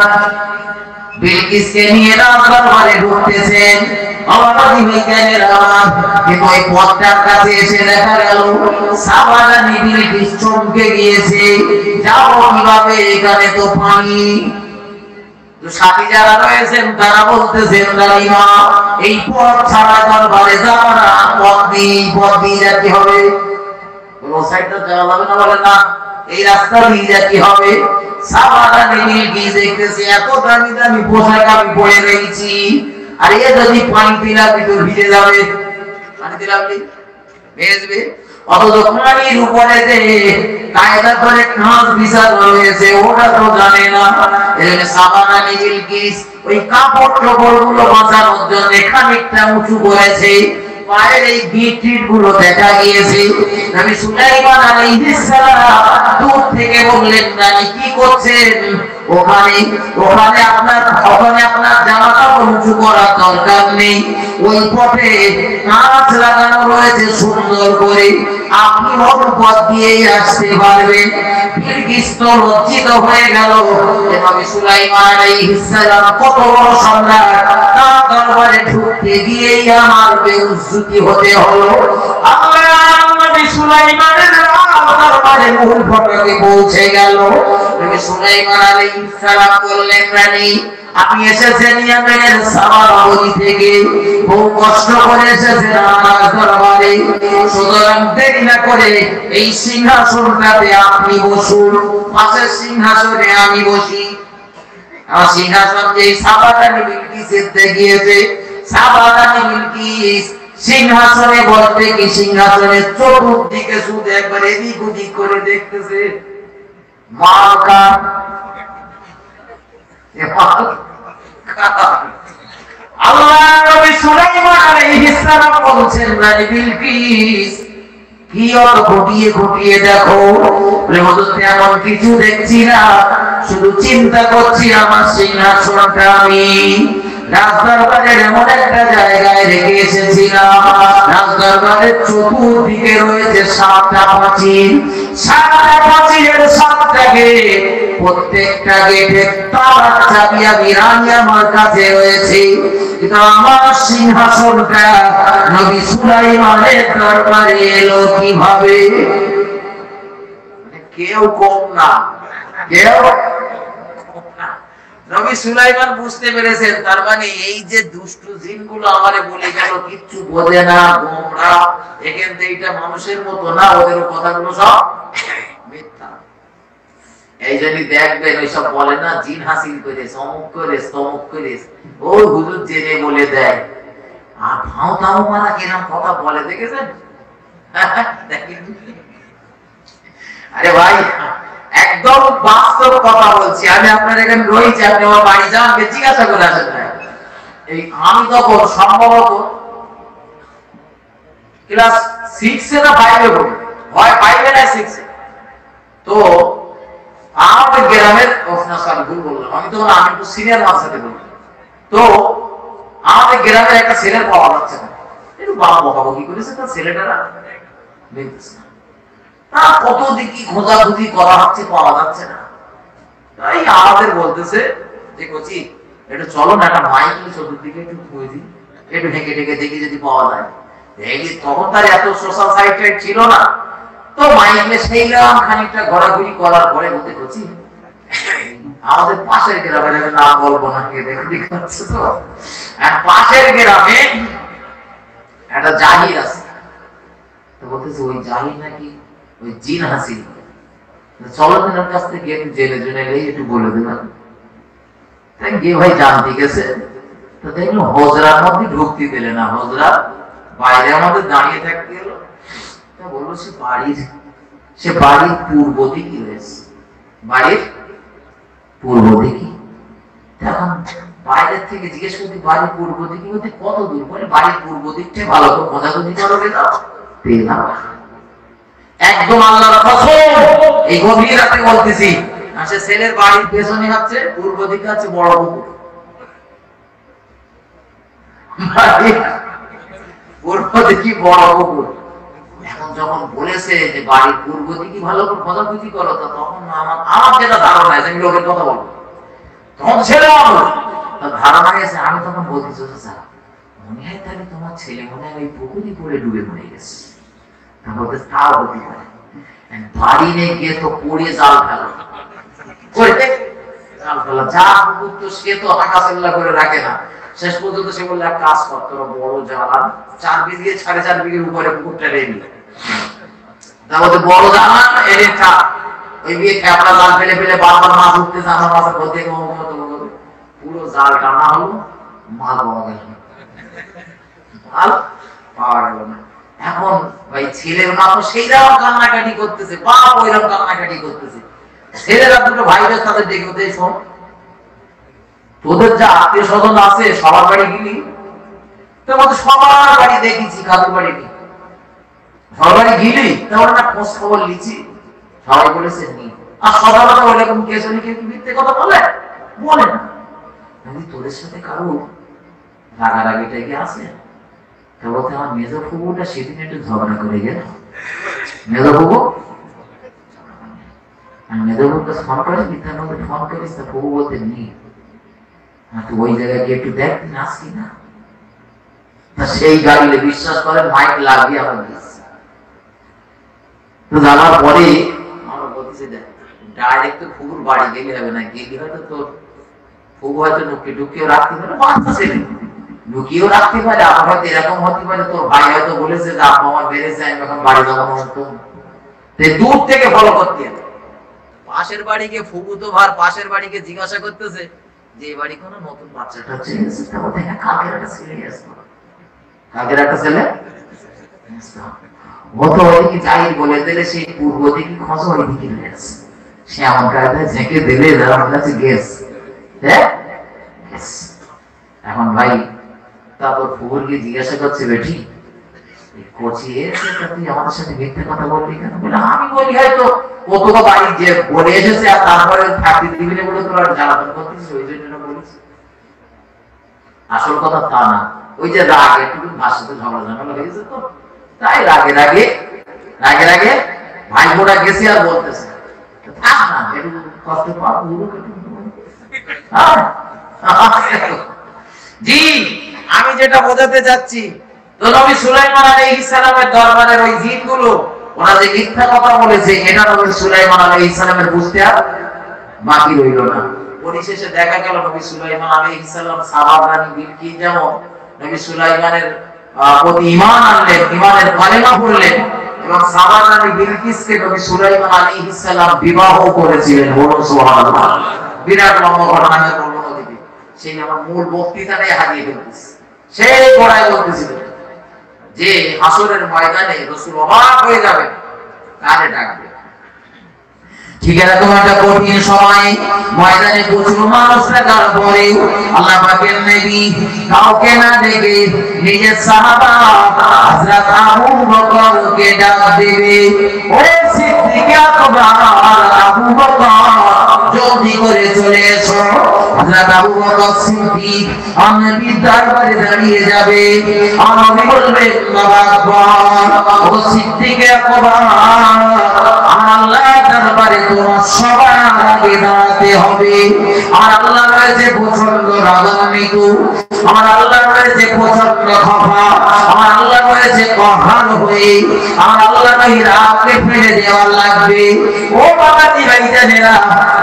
বিলকিসকে নিয়ে রাজদরবারে ঢুকতেছেন। অবাধি বিজ্ঞানের আওয়াজ, কিন্তু ওই পথটার কাছে এসে দেখা গেল সাবা রানী বিলকিস চমকে গিয়েছে, যাবো কিভাবে, এখানে তো পানি। তো সাথী যারা রয়েছেন তারা বলতেছেন, রানীমা এই পথ ছাড়া দরবারে যাওয়া না, পথ দিয়ে যেতে হবে। ও সাইডটা যাওয়া যাবে না, বলে না এই রাস্তা দিয়ে যেতে হবে। সাবা রানী বিলকিস দেখতেছে এত দামি দামি পোশাক আমি পরে রয়েছি, আর এ যদি পানি দিলাবি তো ভিজে যাবে, পানি দিলাবি ভেজবে। অথচ পানির উপরে যে কায়দা করে কাঁচ বিছানো রয়েছে ওটা তো জানে না। এজন্য সাবা রানী বিলকিস ওই কাপড় টাপড়গুলো বাঁচানোর জন্য খানিকটা উঁচু করেছে, পায়ের এই গিট গুলো দেখা গিয়েছে। নবী সুলাইমান আলাইহিস সালাম দূর থেকে বললেন, রানী কি করছেন? ওখানে আপনার জামাটা উঁচু করার দরকার নেই, ওই পথে কাঁচ লাগানো রয়েছে সুন্দর করে, আপনি পথ দিয়েই আসতে পারবেন। বিলকিস তো লজ্জিত হয়ে গেল। নবী সুলাইমান আলাইহিস সালাম কত বড় সম্রাট, তার দরবারে ঢুকতে গিয়েই আমার বেউজ্জতি হতে হলো। আল্লাহ নবী সুলাইমানের দরবারে মূল ফটকে পৌঁছে গেল। নবী সুলাইমান আলাইহিস সালাম বললেন, রানী আপনি এসেছেন ইয়ামেনের সাবা নগরী থেকে, বহু কষ্ট করে এসেছেন আমার দরবারে, সুতরাং দেরি না করে এই সিংহাসনটাতে আপনি বসুন, পাশের সিংহাসনে আমি বসি। আর সিংহাসন যে সাবা রানী বিলকিসের দেখিয়েছে, সাবা রানী বিলকিস সিংহাসনে বলতে কি সিংহাসনের চতুর্দিকে শুধু একবার এদিক ওদিক করে দেখতেছে, মালকা আল্লাহ নবী সুলাইমান আলাইহিস সালাম বলছেন, রানী বিলকিস কি অত ঘটিয়ে ঘটিয়ে দেখো? হুজুর তেমন কিছু দেখছি না, শুধু চিন্তা করছি আমার সিংহাসনটা আমি রাজদরবারের এমন একটা জায়গায় রেখে এসেছিলাম। রাজদরবারের চতুর্দিকে রয়েছে 7টা প্রাচীর, 7টা প্রাচীরের 7টা গেট, প্রত্যেকটা গেটে তালার চাবি আমি রানী আমার কাছে রয়েছে। কিন্তু আমার সিংহাসনটা নবী সুলাইমানের দরবারে এলো কিভাবে? কেউ কম না, কেউ নবী সুলাইমান বুঝতে পেরেছেন, তার মানে এই যে দুষ্ট জিনগুলো আমারে বলে গেল কিচ্ছু বোঝে না, গোমরা, এখান থেকে এটা মানুষের মতো না, ওদের কথাগুলো সব মিথ্যা। এই জন্যই দেখবেন ওইসব বলে না জিন হাসিল করে অমুক করে তমুক করে, ও হুজুর জেনে বলে দেয়। আর ভাও তাও মারা কিরম কথা বলে দেখেছেন? আরে ভাই একদম বাস্তব কথা বলছি, আমি আপনার এখানে রয়েছি, আপনি আমার বাড়ি যান, জিজ্ঞাসা করে আসেন। এই আমি তখন সম্ভবত ক্লাস 6 এ না 5 এ পড়ি, হয় 5 এ না 6 এ। তো আমাদের গ্রামের ভুল বললাম, আমি তখন আমি একটু সিনিয়র মাদ্রাসাতে পড়ি। তো আমাদের গ্রামের একটা ছেলের পাওয়া যাচ্ছে না, একটু বাবা বকাবকি করেছে, তার ছেলেটারা দেখতেছে না, কত দিকে খোঁজাখুঁজি করা হচ্ছে, পাওয়া যাচ্ছে না। তাই আমাদের বলতেছে যে কচি একটু চলো না, একটা মাইক চতুর্দিকে একটু খুঁজে দিই, একটু ঢেকে ঢেকে দেখি যদি পাওয়া যায়। তখন তার এত সোশ্যাল সাইট ছিল না, তো মাইকে সেইলাম, খানিকটা ঘোরাঘুরি করার পরে বলতে কচি আমাদের পাশের গ্রামের নাম বলবো না, কে দেখাচ্ছে তো, আর পাশের গ্রামে একটা জাহির আছে। তো বলতেছে ওই জাহির নাকি ওই জিন হাসিল করে, চলো দিনের কাছ থেকে একটু জেনে জেনে একটু বলে দিলাম। তাই গিয়ে ভাই জানতে গেছে, তো দেখলো হজরার মধ্যে ঢুকতে দিলে না, হজরা বাইরে আমাদের দাঁড়িয়ে থাকতে গেল। তা বললো সে বাড়ির পূর্ব দিকে রয়েছে, বাড়ির পূর্ব দিকে। এখন বাইরের থেকে জিজ্ঞেস করতে বাড়ির পূর্ব দিকে বলতে কত দূর, বলে বাড়ির পূর্ব দিকটা ভালো করে খোঁজাখুঁজি করো, পেলাম একদম আল্লাহর কসম, এই গভীর রাতে বলতেছি। সে ছেলের বাড়ির পেছনে হচ্ছে পূর্ব দিকে আছে বড় পুকুর, পূর্ব দিকে বড় পুকুর। এখন যখন বলেছে যে বাড়ির পূর্ব দিকে ভালো করে খোঁজাখুঁজি করো, তখন আমার যেটা ধারণা আছে, আমি লোকের কথা বলবো, তখন ছেলে ধারণা গেছে। আমি তখন বলতেছি মনে হয় তাহলে তোমার ছেলে মনে হয় ওই পুকুরি পড়ে ডুবে মরে গেছে। তাও হতে পারে, বাড়ি নিয়ে গিয়ে তো পড়ে জাল ফেলা, যা পুকুর তো সে তো হাঁটাচল্লা করে রাখে না। শেষ পর্যন্ত সে বললে এক কাজ কর, তোরা বড় জাল 4 বিঘে 4.5 বিঘের উপরে পুকুরটা রেডি, তারপরে বড় জাল এর ওই বিয়ে ক্যাপড়া জাল ফেলে ফেলে বারবার মাছ উঠতে জানা, মাছের মধ্যে পুরো জাল টানা হলো, মাল পাওয়া গেল, মাল পাওয়া গেল না। এখন ভাই ছেলের মা তো সেইরকম কান্নাকাটি করতেছে, বাপ ওইরকম কান্নাকাটি করতেছে। ছেলেরা দুটো ভাইরা তাদের দেখতে, শোন তোদের যা আত্মীয় স্বজন আছে সবার বাড়ি গেলি, তোমাদের সবার বাড়ি দেখেছি, কাদের বাড়ি নেই, সবার বাড়ি গেলি তাহলে না খোঁজ খবর লিছি, সবাই বলেছে নি। আর সদাগতা ওরকম কেস হলে কেউ মিথ্যে কথা বলে বলে না। আমি তোদের সাথে কারো রাগারাগিটা কি আছে? বলতে আমার মেজো ফুবুটা সেদিন একটু ঝগড়া করে গেল, মেজো ফুবু মেজো ফুবুকে ফোন করিস, মিথ্যার মধ্যে ফোন করিস, তা ফুবু বলতে নি তুই ওই জায়গায় গিয়ে একটু দেখ, তুই আসি না। তা সেই গাড়িতে বিশ্বাস করে মাইক লাগিয়ে আমার দিচ্ছে। তো জানার পরে আমরা বলতেছি দেখ ডাইরেক্ট তো ফুবুর বাড়ি গেলে হবে না, গেলে হয়তো তোর ফুবু হয়তো ঢুকিয়ে রাখতে পারে, বাচ্চা ছেলে লুকিয়েও রাখতে পারে, আমার হয়তো এরকম হতে পারে তোর ভাই হয়তো বলেছে যে আপা আমার বেড়েছে, আমি এখন বাড়ি যাবো না, দূর থেকে ফলো করতে হবে। পাশের বাড়িকে ফুবু তো ভার পাশের বাড়িকে জিজ্ঞাসা করতেছে যে এই বাড়ি কোনো নতুন বাচ্চাটা ছেড়েছে, কাকের একটা ছেলে আসতো, কাকের একটা ছেলে ও তো ওইদিকে যাই বলে দিলে সেই পূর্ব দিকে খোঁজ ওইদিকে রয়েছে, সে আমার কাছে ঝেঁকে দিলে আমার কাছে গেস। এখন ভাই তারপর ফুবুরকে জিজ্ঞাসা করছে বেটি কোচি এসে তুই আমাদের সাথে মিথ্যে কথা বললি কেন? বলে আমি বলি হয়তো ও তো বাড়ি যে বলে এসেছে আর তারপরে থাকতে দিবি না বলে তোর আর জ্বালাতন করছিস, ওই জন্য বলিস। আসল কথা তা না, ওই যে রাগ একটু ভাষাতে ঝামেলা হয়েছে তো, তাই রাগে রাগে রাগে রাগে ভাই বোনা গেছি আর বলতেছে কষ্ট পাওয়া। জি, আমি যেটা বোঝাতে চাচ্ছি, তো নবী সুলাইমান আলাইহিস সালামের দরবারের ওই জিনগুলো ওরা যে মিথ্যা কথা বলেছে, এটা নবী সুলাইমান আলাইহিস সালামের বুঝতে আর বাকি রইল না। পরিশেষে দেখা গেল নবী সুলাইমান আলাইহিস সালাম সাবা রানী বিলকিস যেমন নবী সুলাইমানের প্রতি ঈমান আনলেন, ঈমানের কালেমা পড়লেন, এবং সাবা রানী বিলকিসকে নবী সুলাইমান আলাইহিস সালাম বিবাহ করেছিলেন। বলুন সুবহানাল্লাহ। বিরাট লম্বা ঘটনা, আমি বলবো না দিদি, সেই আমার মূল বক্তৃতাটাই হারিয়ে ফেলতেছি। সেই গোড়ায় বলতেছিল যে হাসরের ময়দানে রাসূল অবাক হয়ে যাবে, কারে ডাকবে। ঠিক এরকম একটা কঠিন সময় ময়দানে প্রচুর মানুষ থাকার পরে আল্লাহ পাকের নবী কাউকে না দেখে নিজের সাহাবা হযরত আবু বকরকে ডাক দিবে, ওরে সিদ্দিক আকবর আবু বকর জলদি করে চলে এসো। হযরত আবু বকর সিদ্দিক নবীর দরবারে দাঁড়িয়ে যাবে, আর নবী বলবেন আল্লাহু আকবার, ও সিদ্দিক আকবর আল্লাহর দরবারে তোমার সবার আগে দাঁড়াতে হবে। আর আল্লাহ রয়েছে প্রচন্ড রাগান্বিত, আমার আল্লাহ রয়েছে প্রচন্ড খফা, আমার আল্লাহ রয়েছে কহান হয়ে, আমার আল্লাহ নবী রাগকে ফেলে দেওয়া লাগবে। ও বাবাজি ভাইজানেরা,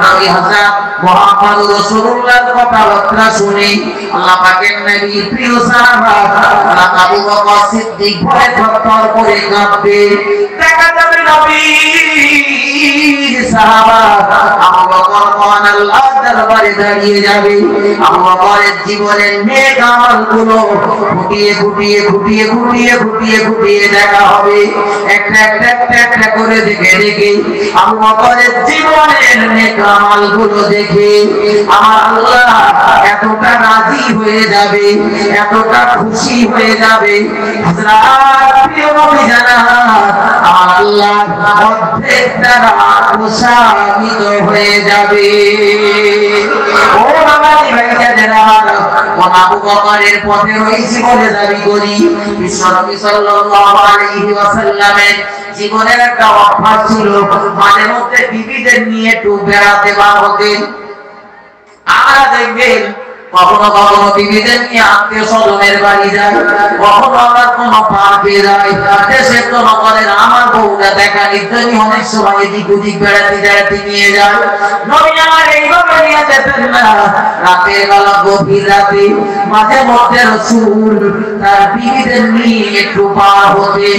নবী হযরত মুহাম্মদ রাসূলুল্লাহর কথাবার্তা শুনে আল্লাহ পাকের নবী প্রিয় সাহাবা হযরত আবু বকর সিদ্দিক ভয়ে থরথর করে কাঁপবে। দেখা যাবে নবী সাহাবা আবু বকর কোন আল্লাহর দরবারে দাঁড়িয়ে যাবে, আবু বকরের জীবনের নেক আমলগুলো ফুটিয়ে ফুটিয়ে ফুটিয়ে ফুটিয়ে ফুটিয়ে ফুটিয়ে দেখা হবে। একটা একটা একটা করে দেখে দেখে আবু বকরের জীবনের নেক আমলগুলো দেখে আমার আল্লাহ এতটা রাজি হয়ে যাবে, এতটা খুশি হয়ে যাবে, হযরত প্রিয় নবী জানাত আমার আল্লাহ অর্ধেক দ্বারা প্রসারিত হয়ে যাবে। ও বাবাজি ভাইজানেরা, আবু বকরের পথে রয়েছি বলে দাবি করি। বিশ্বনবী সাল্লাল্লাহু আলাইহি ওয়াসাল্লামের জীবনের একটা অভ্যাস ছিল, মাঝে মধ্যে বিবিদের নিয়ে একটু বেড়াতে বার হতেন। আমরা দেখবেন কখনো কখনো বিবিদের নিয়ে আত্মীয় স্বজনের বাড়ি যায়, কখনো আবার কোনো পার্কে যায়, দেশের কোনো করেন আমার বউরা দেখা নির্দয়ী অনেক সময় এদিক ওদিক বেড়াতে নিয়ে যায়। নবী আমার এইভাবে নিয়ে যেতেন না। রাতের বেলা গভীর রাতে মাঝে মধ্যে রাসূল তার বিবিদের নিয়ে একটু পার হতে,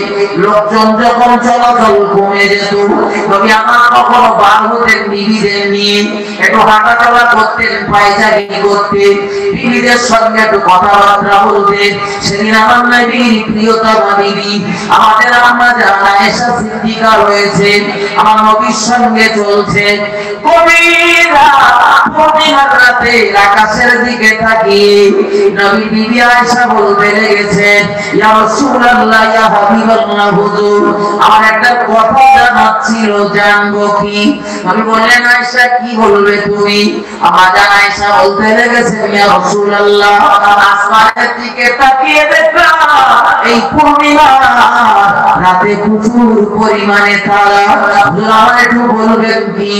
লোকজন যখন চলাচল কমে যেত নবী আমার কখনো বার হতেন বিবিদের নিয়ে, একটু হাঁটাচলা করতেন, পায়চারি করতেন, বিবিদের সঙ্গে একটু কথাবার্তা বলতেন। সেদিন আমার নবীর প্রিয়তমা বিবি আমাদের আম্মা জান আয়েশা সিদ্দিকা রয়েছে, আমার নবীর সঙ্গে চলছে। গভীর রাতে আকাশের দিকে তাকিয়ে নবী বিবি আয়েশা বলতে লেগেছেন, ইয়া রাসূলুল্লাহ ইয়া হাবিবাল্লাহ হুজুর, আমার একটা কথা জানার ছিল, জানবো কি? নবী বললেন, আয়েশা কি বলবে তুমি? আমার জান আয়েশা বলতে লেগেছেন, ইয়া রাসূলুল্লাহ আসমানের দিকে তাকিয়ে দেখলাম এই পূর্ণিমা রাতে প্রচুর পরিমাণে তারা, আমার একটু বলবেন কি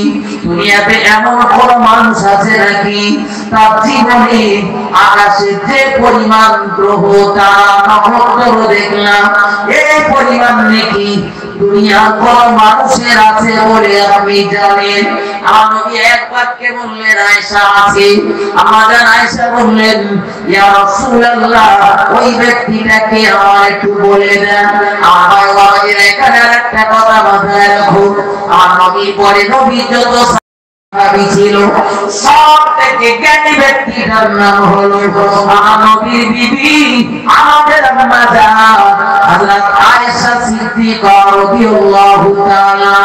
দুনিয়াতে এমন কোন মানুষ আছে নাকি তার জীবনে আকাশে যে পরিমাণ গ্রহ তারা নক্ষত্র দেখলাম এই পরিমাণ নাকি দুনিয়ার কোন মানুষের আছে বলে আপনি জানেন? আমার নবী এক বাক্যে বললেন, আয়েশা আছে। আমাদের আয়েশা বললেন, ইয়া রাসূলুল্লাহ ওই ব্যক্তিটাকে আমার একটু বলে দেন। আমার বাবাজির এখানে একটা কথা মাথায় রাখো, আমার নবীর পরে নবী যত সাহাবী ছিল সব থেকে জ্ঞানী ব্যক্তিটার নাম হলো আমার নবীর বিবি আমাদের আম্মা জান হযরত আয়েশা সিদ্দিকা রাদিয়াল্লাহু তাআলা।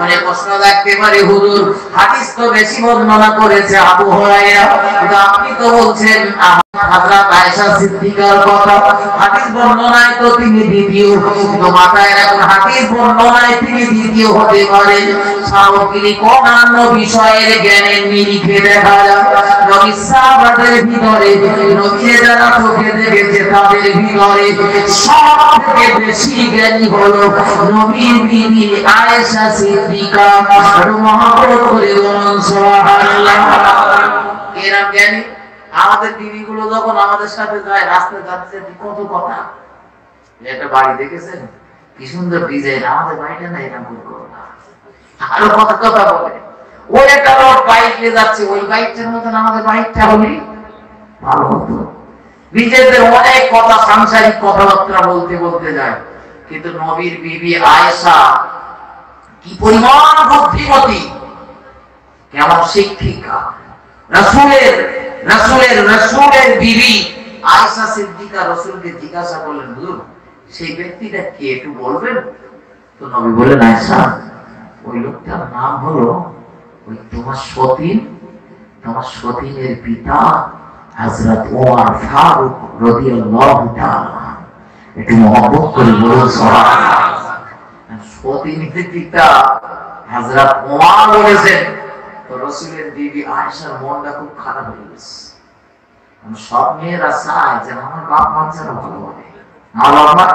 মনে প্রশ্ন লাগতে পারে, হুজুর হাদিস তো বেশি বর্ণনা করেছে আবু হুরায়রা, কিন্তু আপনি তো বলছেন হযরত আয়েশা সিদ্দিকার কথা, হাদিস বর্ণনায় তো তিনি দ্বিতীয়, কিন্তু মাথায় রাখুন হাদিস বর্ণনায় তিনি দ্বিতীয় হতে পারে সামগ্রিক অন্যান্য বিষয়ের জ্ঞানের নিরিখে দেখা যায় নবী সাহাবাদের ভিতরে নবী যারা চোখে দেখেছে তাদের ভিতরে সবথেকে বেশি জ্ঞানী হলো নবীর বিবি আয়েশা সিদ্দিকা, মহব্বত করে বলুন সুবহানাল্লাহ। এরকম জ্ঞানী আমাদের বিবিগুলো যখন আমাদের সাথে যায় রাস্তায় যাচ্ছে কত কথা, একটা বাড়ি দেখেছেন কি সুন্দর ডিজাইন, আমাদের বাড়িটা না এরকম করবো না, আরো কত কথা বলে। ওই একটা লোক বাইক নিয়ে যাচ্ছে, ওই বাইকটার মতন আমাদের বাইকটা হলে ভালো হতো। নিজেদের অনেক কথা সাংসারিক কথাবার্তা বলতে বলতে যায়, কিন্তু নবীর বিবি আয়েশা কি পরিমাণ বুদ্ধিমতী, কেমন শিক্ষিকা, রাসূলের বিবি আয়েশা সিদ্দিকা রাসূলকে জিজ্ঞাসা করলেন, হুজুর সেই ব্যক্তিটা কে একটু বলবেন? তো নবী বললেন, আয়েশা ওই লোকটার নাম হলো ওই তোমার সতীনের পিতা হযরত ওমর ফারুক রাদিয়াল্লাহু তাআলা। একটু মহব্বত করে বলুন সুবহানাল্লাহ। সতীনের পিতা হযরত ওমর বলেছেন, তো রাসূলের বিবি আয়েশার মনটা খুব খারাপ হয়ে গেছে। সব মেয়েরা চায় যে আমার বাপ মা ছাড়া ভালো হবে, আমার বাপ,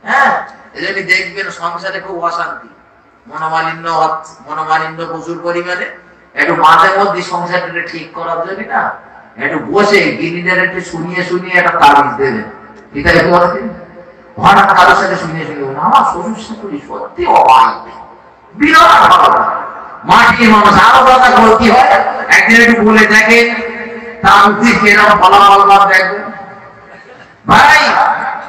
হ্যাঁ এজন্য দেখবেন সংসারে খুব অশান্তি, মনোমালিন্য প্রচুর পরিমাণে। একটু মাঝে মধ্যে সংসারটা ঠিক করার জন্য না একটু বসে গিনিদের একটু শুনিয়ে একটা তাবিজ দেবেন, ঠিক আছে? হঠাৎ কারোর সাথে শুনিয়ে আমার শ্বশুর শাশুড়ি সত্যি অবাক, বিরাট ভালো মাটির মানুষ, আরো কথা বলতে হয়, একদিন একটু বলে দেখেন তান্ত্রিক এরকম ফলাফল দেখবেন ভাই।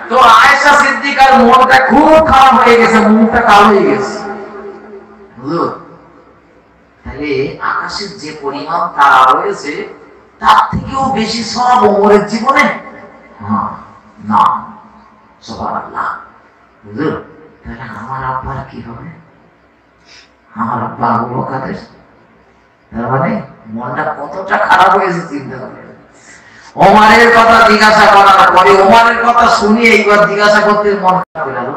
তো আয়েশা সিদ্দিকার মনটা খুব খারাপ হয়ে গেছে, মুখটা কালো হয়ে গেছে। তাহলে আকাশের যে পরিমাণ তারা রয়েছে তার থেকেও বেশি সব ওমরের জীবনে না, সুবহানাল্লাহ। হুজুর তাহলে আমার আব্বার কি হবে? আমার আব্বা আবু বকরের, তার মানে মনটা কতটা খারাপ হয়েছে চিন্তা করেন। ওমরের কথা জিজ্ঞাসা করার পরে ওমরের কথা শুনিয়ে এইবার জিজ্ঞাসা করতে মন খারাপ হয়ে গেল,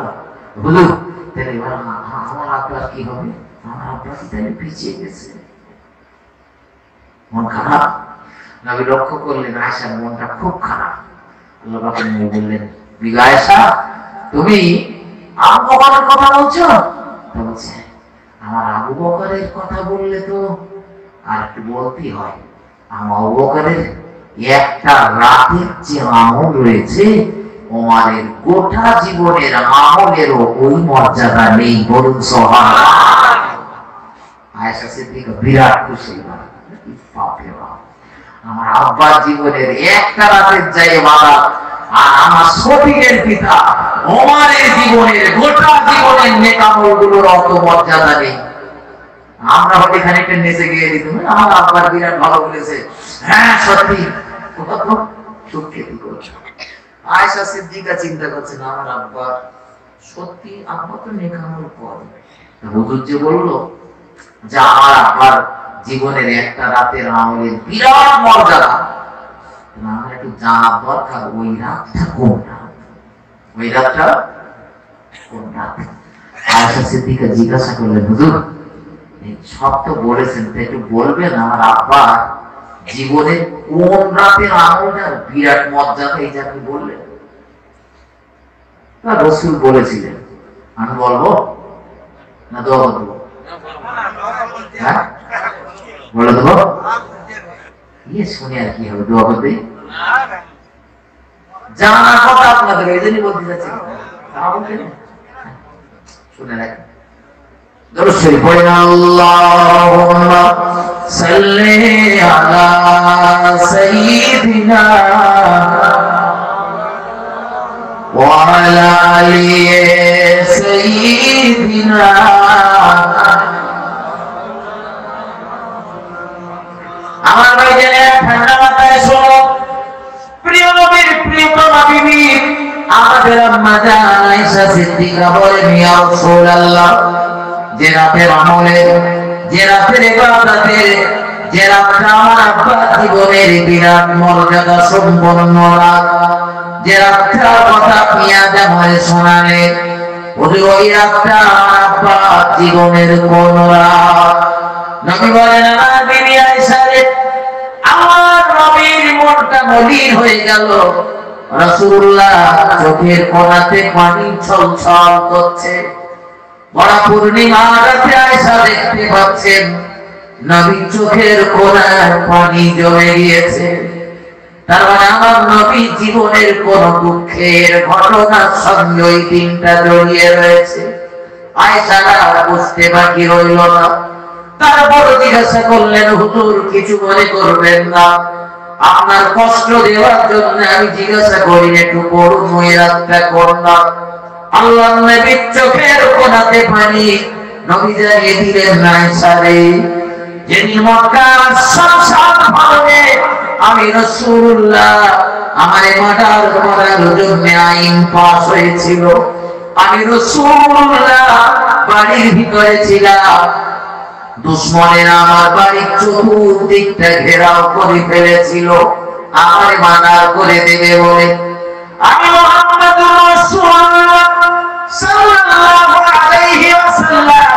হুজুর তাহলে এবার আমার আব্বার কি হবে? আমার আব্বা কি তাহলে পিছিয়ে গেছে? মন খারাপ। নবী লক্ষ্য করলেন আয়েশার মনটা খুব খারাপ। আল্লাহ পাক বললেন, বিবি আয়েশা তুমি আবু বকরের কথা বলছো? বলছে, আমার আবু বকরের কথা বললে তো আর একটু বলতেই হয়, আমার আবু বকরের একটা রাতের যে আমল রয়েছে ওমরের গোটা জীবনের আমলেরও ওই মর্যাদা নেই, বলুন সুবহানাল্লাহ। আয়েশা সিদ্দিকা বিরাট খুশি, আমার আব্বার জীবনের একটা রাতের চাইতে বাবা, আর আমার সতীনের পিতা ওমরের জীবনের গোটা জীবনের নেক আমলগুলোর অত মর্যাদা নেই। আমরা হয়তো খানিকটা নেচে গিয়ে দিতাম, আমার আব্বার বিরাট ভালো বলেছে, হ্যাঁ সত্যি কত সুখ্যাতি করছে। আয়েশা সিদ্দিকা চিন্তা করছেন, আমার আব্বার সত্যি আব্বা তো নেক আমল করে। হুজুর যে বললো যে আমার আব্বার জীবনের একটা রাতের আমলের বিরাট মর্যাদা, আমার একটু জানা দরকার ওই রাতটা কোনটা, ওই রাতটা কোনটা। আয়েশা সিদ্দিকা জিজ্ঞাসা করলেন, হুজুর সব তো বলেছেন, তো একটু বলবেন আমার আব্বার জীবনের কোন রাতের আমলটা বিরাট মর্যাদা, এই যে আপনি বললেন? রাসূল বলেছিলেন, আমি বলবো না দোয়া দেবো? হ্যাঁ বলে দেবো, ইয়ে শুনে আর কি হবে, দোয়া করতে জানার কথা আপনাদের, এই জন্যই বলতে যাচ্ছি, শুনে রাখেন। দরুদ শরীফ পড়েন, আল্লাহুম্মা সাল্লি আলা সাইয়্যিদিনা ওয়া আলা আলি সাইয়্যিদিনা। আমার ভাইজান ঠান্ডা মাথায় শোনো, প্রিয় নবীর প্রিয়তমা বিবি আমাদের আম্মা জান আয়েশা সিদ্দিকা বলেন, ইয়া রাসূলুল্লাহ যে রাতের আমলে, যে রাতের ইবাদতে, যে রাতটা আমার আব্বা জীবনের বিরাট মর্যাদা সম্পন্ন রাত, যে রাতটার কথা আপনি আজ আমায় শোনালেন, ওই রাতটা আমার আব্বা জীবনের কোন রাত? নবী বলেন, বিবি আয়েশা রে, আমার নবীর মনটা মলিন হয়ে গেল। রাসূলুল্লাহ চোখের কোণাতে পানি ছলছল করছে। বড় পূর্ণিমা রাতে আয়েশা দেখতে পাচ্ছেন নবীর চোখের কোণায় পানি জমে গিয়েছে। তার মানে আমার নবী জীবনের কোন দুঃখের ঘটনার সঙ্গে ওই দিনটা জড়িয়ে রয়েছে। আয়েশা বুঝতে বাকি রইল না। তারপর জিজ্ঞাসা করলেন, হুজুর কিছু মনে করবেন না, আপনার কষ্ট দেওয়ার জন্য আমি জিজ্ঞাসা করি, একটু করুন ওই রাতটা করলাম। আল্লাহর নবীর চোখের কোণাতে পানি। নবী জানিয়ে দিলেন, আয়েশা রে, যেদিন মক্কার সংসার ভাঙবে আমি রাসূলুল্লাহ আমারে মার্ডার করার জন্য আইন পাস হয়েছিল। আমি রাসূলুল্লাহ বাড়ির ভিতরে ছিলাম, দুশমনেরা আমার বাড়ির চতুর্দিকটা ঘেরাও করে ফেলেছিল আমারে মার্ডার করে দেবে বলে। আমি মুহাম্মদুর রাসূলুল্লাহ সাল্লাল্লাহু আলাইহি ওয়াসাল্লাম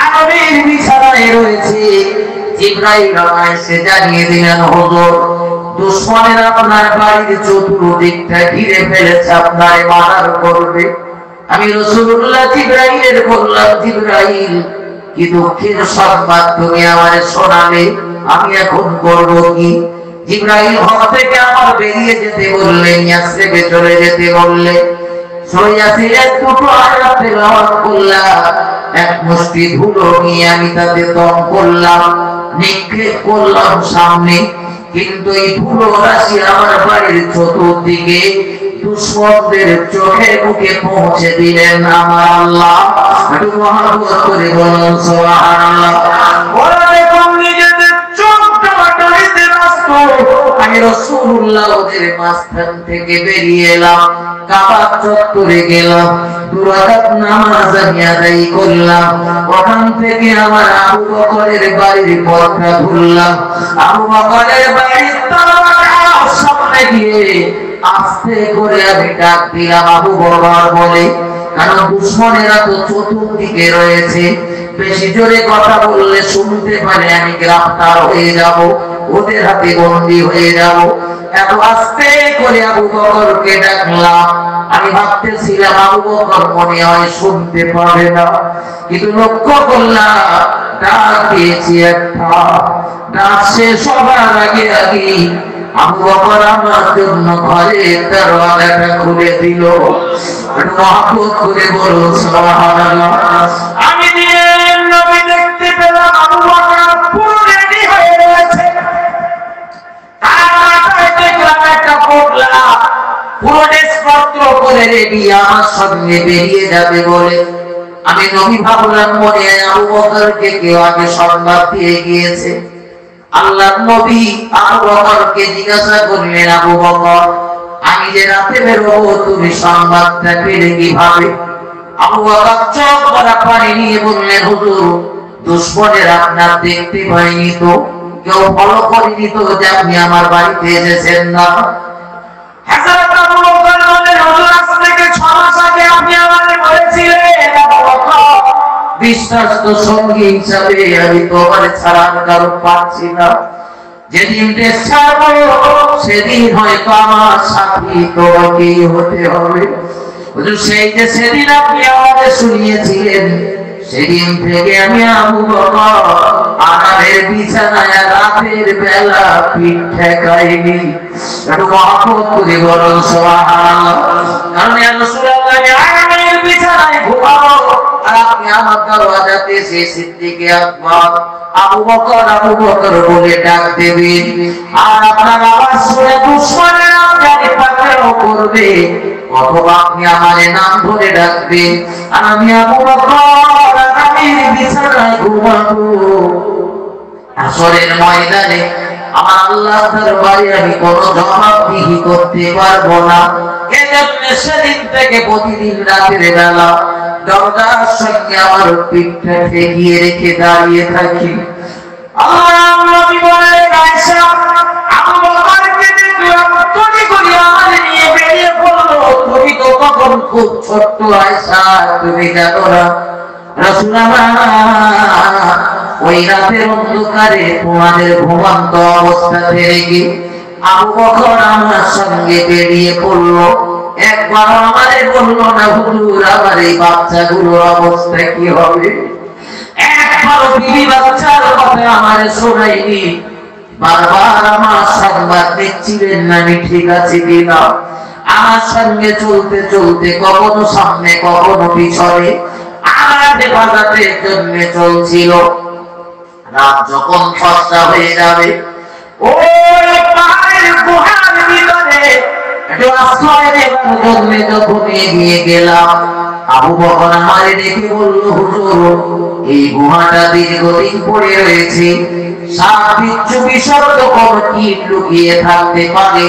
আরবির বিছানায় রয়েছে। জিবরাইল এসে জানিয়ে দিলেন, হুজুর দুশমনেরা আপনার বাড়ির চতুর্দিকটা ঘিরে ফেলেছে, আপনারে মার্ডার করবে। আমি রাসূলুল্লাহ জিবরাইলের বললাম, জিবরাইল কি দুঃখের সংবাদ তুমি আমারে শোনালে, আমি এখন করব কি? জিবরাইল ঘর থেকে আমার বেরিয়ে যেতে বললেন, ইয়াসরিবে চলে যেতে বললেন। সৈয়াসিরের দুটো আয়াত তেলাওয়াত করলাম, এক মুষ্টি ধুলো নিয়ে আমি তাতে দম করলাম, নিক্ষেপ করলাম সামনে, কিন্তু এই ধুলো রাশি আমার বাড়ির চতুর্দিকে দুশমনদের চোখে মুখে পৌঁছে দিলেন আমার আল্লাহ। একটু মহব্বত করে বলুন সুবহানাল্লাহ। ওরা দেখুন নিজেদের চোখ টানাটানিতে ব্যস্ত। আমি রাসূলুল্লাহ ওদের মাঝখান থেকে বেরিয়ে এলাম, কাবা চত্বরে গেলাম, 2 রাকাত নামাজ আদায় করলাম। ওখান থেকে আমার আবু বকরের বাড়ির পথটা ঘুরলাম। আবু বকরের বাড়ির দরজার সামনে গিয়ে আস্তে করে আমি ডাক দিলাম, আবু বকর বলে, কারণ দুশমনেরা তো চতুর্দিকে রয়েছে, বেশি জোরে কথা বললে শুনতে পারে আমি গ্রেফতার হয়ে যাব, ওদের হাতে বন্দী হয়ে যাব। এত আস্তে করে আবু বকরকে ডাকলাম। আমি ভাবতেছিলাম আবু বকর মনে হয় শুনতে পাবে না, কিন্তু লক্ষ্য করলাম ডাক দিয়েছি একটা। ডাক শেষ হবার আগে আগে আবু বকর আমার জন্য ঘরের দরজাটা খুলে দিল। মহব্বত করে বলো সুবহানাল্লাহ। আমি নবী দেখতে পেলাম আবু বকর পুরো রেডি হয়ে রয়েছে। তার মাথায় দেখলাম একটা পোটলা, পুরো ড্রেসপত্র করে রেডি, আমার সঙ্গে বেরিয়ে যাবে বলে। আমি নবী ভাবলাম মনে আবু বকরকে কেউ আগে সংবাদ দিয়ে গিয়েছে। আল্লাহর নবী আবু বকরকে জিজ্ঞাসা করলেন, আবু বকর আমি যে রাতে বেরোবো তুমি সংবাদটা পেলে কিভাবে? আবু বকর চোখ ভরা পানি নিয়ে বললেন, হুজুর দুশমনের আপনার দেখতে পাইনি তো, কেউ ফলো করেনি তো যে আপনি আমার বাড়িতে এসেছেন না। হযরত আবু বকর বললেন, হুজুর আজ থেকে 6 মাস আগে আপনি আমাকে বলেছিলেন আবু বকর বিশ্বস্ত সঙ্গী হিসাবে আমি তোমার ছাড়া কারো পাচ্ছি না, যেদিন দেশ ছাড়বো সেদিন হয়তো আমার সাথী তোমাকেই হতে হবে। হুজুর সেই যে সেদিন আপনি আমাদের শুনিয়েছিলেন, সেদিন থেকে আমি আবু বকর আরামের বিছানায় রাতের বেলা পিঠ ঠেকাইনি। একটু মহব্বত করে বলুন সুবহানাল্লাহ। কারণ ইয়া রাসূলুল্লাহ আরামের বিছানায় ঘুমাবো আর আপনি আমার দরওয়াজাতে এসে সিদ্দিকে আকবর আবু বকর বলে ডাক দেবেন, আর আপনার আওয়াজ শুনে দুশমনেরা আপনাকে পাকড়াও করবে, অথবা আপনি আমার নাম ধরে ডাকবেন আর আমি আবু বকর আরামের বিছানায় ঘুমাবো। আসরের ময়দানে আমার আল্লাহর দরবারে আমি কোনো জবাবদিহি করতে পারবো না। এজন্য সেদিন থেকে প্রতিদিন রাতের বেলা দরজার সঙ্গে আমার পিঠটা ঠেকিয়ে রেখে দাঁড়িয়ে থাকি। আল্লাহর নবী বলেন, আয়েশা, আবু বকরকে দেখলাম তড়ি করে আমার নিয়ে বেরিয়ে পড়লো। তুমি তো তখন খুব ছোট্ট আয়েশা, তুমি জানো না রাসূলুল্লাহ ওই রাতের অন্ধকারে তোমাদের ঘুমন্ত অবস্থাতে রেখে আবু বকর আমার সঙ্গে বেরিয়ে পড়লো। একবার আমারে বললো না, হুজুর আমার এই বাচ্চাগুলোর অবস্থা কি হবে? একবার বিবি বাচ্চার কথা আমারে শোনাইনি। বারবার আমার সংবাদ দিচ্ছিলেন না আমি ঠিক আছে কিনা। আমার সঙ্গে চলতে চলতে কখনো সামনে কখনো পিছনে আমার হেফাজতের জন্য চলছিল। রাত যখন 5টা হয়ে যাবে, ওই পাহাড়ের গুহার ভিতরে একটু আশ্রয় নেবার জন্য যখন এগিয়ে গেলাম, আবু বকর আমারে দেখে বলল, হুজুর এই গুহাটা দীর্ঘদিন পড়ে রয়েছে, সাপ বিচ্ছু বিষাক্ত কোনো কীট লুকিয়ে থাকতে পারে।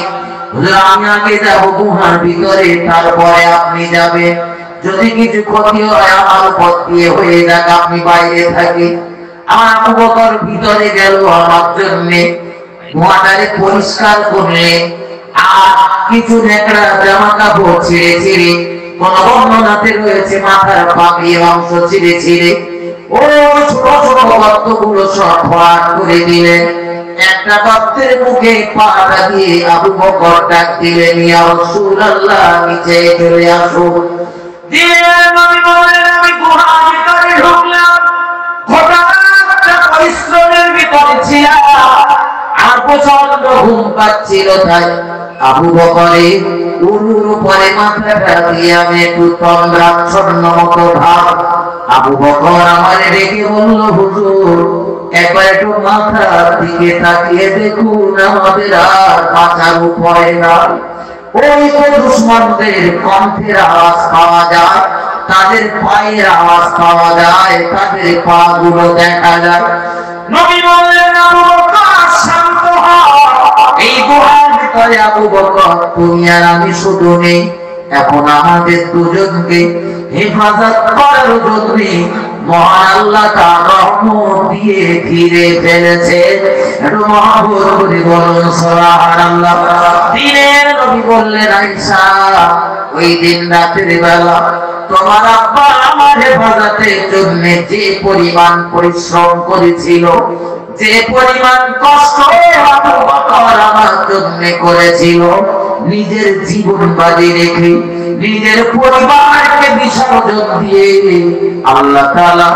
হুজুর আমি আগে যাবো গুহার ভিতরে, তারপরে আপনি যাবেন। যদি কিছু ক্ষতি হয় আমার পথ দিয়ে হয়ে যাক, আপনি বাইরে থাকি। আমার আবু বকর ভিতরে গেল আমার জন্য, গুহাটারে পরিষ্কার করলে আর কিছু নেকড়া জামা কাপড় ছিঁড়ে ছিঁড়ে, কোন বর্ণনাতে রয়েছে মাথার পাপির অংশ ছিঁড়ে ছিঁড়ে ও ছোট ছোট গর্তগুলো সব ভরাট করে দিলেন। একটা গর্তের মুখে পাটা দিয়ে আবু বকর ডাক দিলেন, ইয়া রাসূলুল্লাহ নিচে চলে আসো। আমি গুহার ভিতরে ঢুকলাম, পরিশ্রমের ভিতরে ছিলাম আর প্রচন্ড ঘুম পাচ্ছিল। তাই আবু বকরে উরুর উপরে মাথাটা দিয়ে আমি একটু তন্দ্রাচ্ছন্ন মতো ভাব। আবু বকর আমারে রেখে বলল, হুজুর একবার একটু মাথার দিকে তাকিয়ে দেখুন, আমাদের আর বাঁচার উপায় নাই। ওই তো দুশমনদের কণ্ঠের আওয়াজ পাওয়া যায়, তাদের পায়ের আওয়াজ পাওয়া যায়, তাদের পা গুলো দেখা যায়। নবী বললেন, আবু বকর শান্ত হও। এই গুহার ভিতরে আবু বকর তুমি আর আমি শুধু নেই, এখন আমাদের দুজনকে হেফাজত করার জন্য মহান আল্লাহ তার রহমত দিয়ে ঘিরে ফেলেছে। একটু মহব্বত করে বলুন সুবহানাল্লাহ। দিনের নবী বললেন, আয়েশা ওই দিন রাতের বেলা তোমার আব্বা আমার হেফাজতের জন্য যে পরিমাণ পরিশ্রম করেছিল, যে পরিমাণ কষ্ট আবু বকর আমার জন্য করেছিল, নিজের জীবন বাজি রেখে নিজের পরিবারকে বিসর্জন দিয়ে আল্লাহ তাআলা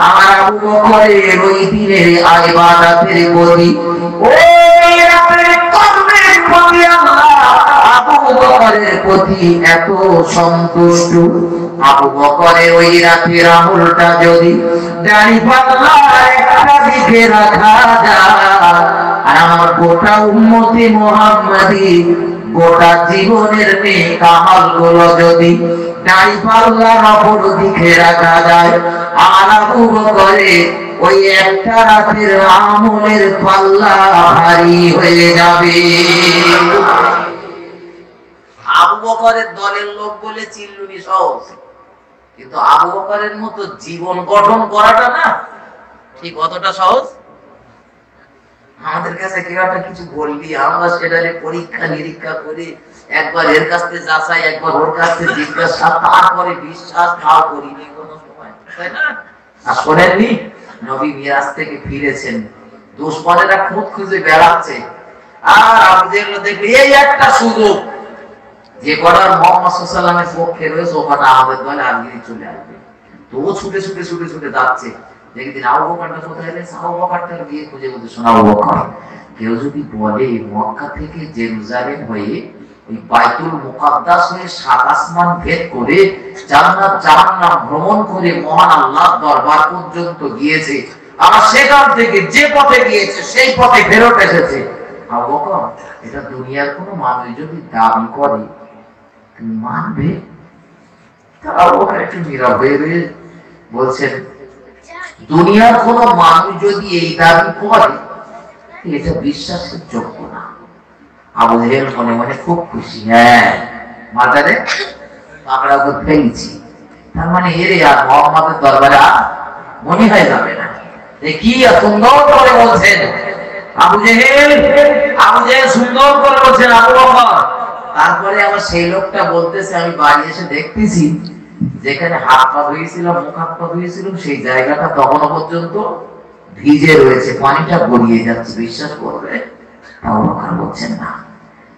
আমার আবু বকরের ওই দিনের ইবাদতের প্রতি, ওই রাতের কর্মের প্রতি আল্লাহ আবু বকরের প্রতি এত সন্তুষ্ট। আবু বকরের ওই রাতের আমলটা যদি দাড়ি-পাল্লার একটা দিকে রাখা যায়, আর আমার গোটা উম্মতি মুহাম্মাদি গোটা জীবনের নেক আমলগুলো যদি দাড়ি-পাল্লার অপর দিকে রাখা যায়, আর আবু বকরের ওই একটা রাতের আমলের পাল্লা ভারী হয়ে যাবে। আবু বকরের দলের লোক বলে চিল্লুনি সহজ, কিন্তু আবু বকরের মতো জীবন গঠন করাটা না ঠিক অতটা সহজ। আমাদের কাছে কেউ একটা কিছু বলবি, আমরা সেটারে পরীক্ষা নিরীক্ষা করে একবার এর কাছ থেকে যাচাই, একবার ওর কাছ থেকে জিজ্ঞাসা, তারপরে বিশ্বাস নাও করিনি কোনো সময়, তাই না? আর শোনেননি নবী মিরাজ থেকে ফিরেছেন, দুশমনেরা খুঁত খুঁজে বেড়াচ্ছে, আর আবুদের দেখলে এই একটা সুযোগ যে করার মুহাম্মদ সাল্লাল্লাহু আলাইহি ওয়াসাল্লামের পক্ষে রয়েছে, ওটা আমাদের দলে আগে চলে আসবে। তো ও ছুটে ছুটে ছুটে ছুটে যাচ্ছে, একদিন আবু বকরটা কোথায় গেছে, আবু বকরটার গিয়ে খুঁজে খুঁজে শোনা, আবু বকর কেউ যদি বলে মক্কা থেকে জেরুজালেম হয়ে ওই বাইতুল মুকাদ্দাস হয়ে 7 আসমান ভেদ করে জান্নাত জাহান্নাম ভ্রমণ করে মহান আল্লাহর দরবার পর্যন্ত গিয়েছে, আবার সেখান থেকে যে পথে গিয়েছে সেই পথে ফেরত এসেছে, আবু বকর এটা দুনিয়ার কোনো মানুষ যদি দাবি করে তুমি মানবে? আবু বকর একটু নীরব হয়ে বলছেন, দুনিয়ার কোন মানুষ যদি এই দাবি করে এটা বিশ্বাসের যোগ্য না। আবু জেহেল মনে মনে খুব খুশি, হ্যাঁ মাজারে পাকড়া করে ফেলছি, তার মানে এরে আর মোহাম্মদের দরবারে মনে হয়ে যাবে না। কি সুন্দর করে বলছেন আবু জেহেল সুন্দর করে বলছেন আবু বকর। তারপরে আবার সেই লোকটা বলতেছে, আমি বাড়ি এসে দেখতেছি যেখানে হাত পা ধুয়েছিলাম, মুখ হাত পা ধুয়েছিলাম, সেই জায়গাটা তখনও পর্যন্ত ভিজে রয়েছে, পানিটা গড়িয়ে যাচ্ছে। বিশ্বাস করবে? আবু বকর বলছেন না।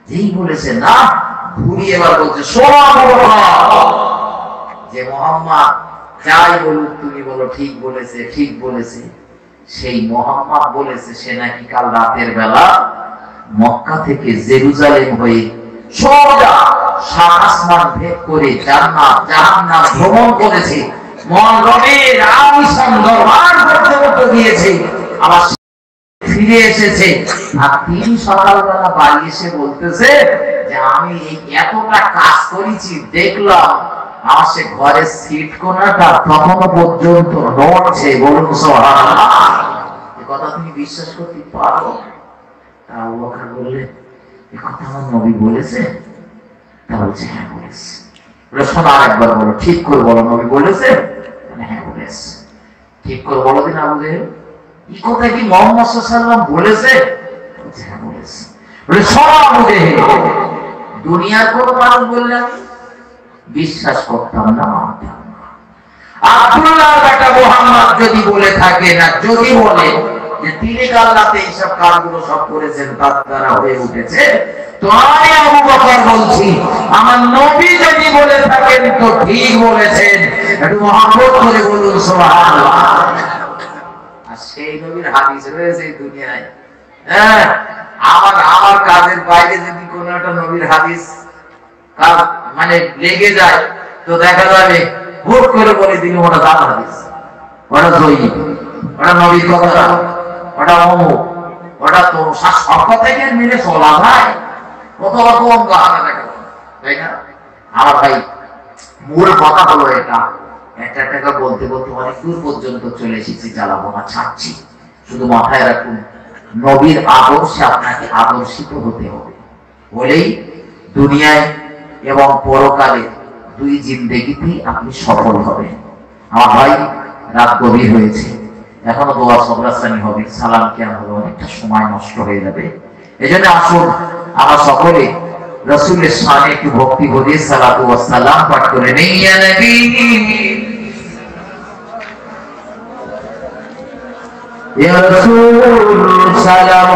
যেই বলেছে না, ঘুরিয়ে এবার বলছে, শোনো আবু বকর, যে মুহাম্মদ যাই বলুক তুমি বলো ঠিক বলেছে, ঠিক বলেছে। সেই মুহাম্মদ বলেছে সে নাকি কাল রাতের বেলা মক্কা থেকে জেরুজালেম হয়ে সোজা সাত আসমান ভেদ করে জান্নাত জাহান্নাম ভ্রমণ করেছে, মন রবের আলিশান দরবার পর্যন্ত গিয়েছে, আবার ফিরে এসেছে। আর তিনি সকালবেলা বাড়ি এসে বলতেছে যে আমি এতটা কাজ করেছি, দেখলাম আমার সে ঘরের সিট কোনাটা তখনো পর্যন্ত নড়ছে। বলুন সুবহানাল্লাহ। এই কথা তুমি বিশ্বাস করতে পারো? আবু বকর বললেন, এই কথা আমার নবী বলেছে? তা বলছে হ্যাঁ বলেছে। বলে শোনো আরেকবার বলো, ঠিক করে বলো, নবী বলেছে? হ্যাঁ বলেছে। ঠিক করে বলো দিন আবু জেহেল, এই কথা কি মুহাম্মদ সাল্লাল্লাহু আলাইহি ওয়াসাল্লাম বলেছে? হ্যাঁ বলেছে। বলে শোনো আবু জেহেল, দুনিয়ার কোন মানুষ বললে বিশ্বাস করতাম না, মানতাম না। আব্দুল্লাহ বেটা মুহাম্মদ যদি বলে থাকে না, যদি বলে যে তিনি কাল্লাতে এইসব কাজগুলো সব করেছেন, তার দ্বারা হয়ে উঠেছে, তো আমি আবু বকর বলছি আমার নবী যদি বলে থাকেন তো ঠিক বলেছেন। একটু মহব্বত করে বলুন সুবহানাল্লাহ। আর সেই নবীর হাদিস রয়েছে এই দুনিয়ায়। হ্যাঁ, আমার কাজের বাইরে যদি কোন একটা নবীর হাদিস মানে লেগে যায়, তো দেখা যাবে হুট করে বলে দিন ওটা দাম হাদিস, ওটা জয়ী, ওটা নবীর কথা, ওটা অমুক, ওটা তো সব থেকে মিলে চলা ভাই, কত রকম বাহানা দেখা, তাই না? আমার ভাই মূল কথা হলো এটা, একটা টাকা বলতে বলতে অনেক দূর পর্যন্ত চলে এসেছি, জ্বালাবো না, ছাড়ছি। শুধু মাথায় রাখুন, নবীর আদর্শে আপনাকে আদর্শিত হতে হবে, বলেই দুনিয়ায় এবং পরকালে দুই জিন্দেগিতেই আপনি সফল হবেন। আমার ভাই রাত গভীর হয়েছে, এখনো দোয়া সবরাস্তানি হবে, সালাম কেন হবে, অনেকটা সময় নষ্ট হয়ে যাবে। এই জন্য আসুন আমরা সকলে রাসূলের শানে একটু ভক্তি ভরে সালাতু ওয়াস সালাম পাঠ করে নেই। ইয়া নবী ইয়া রাসূল সালাম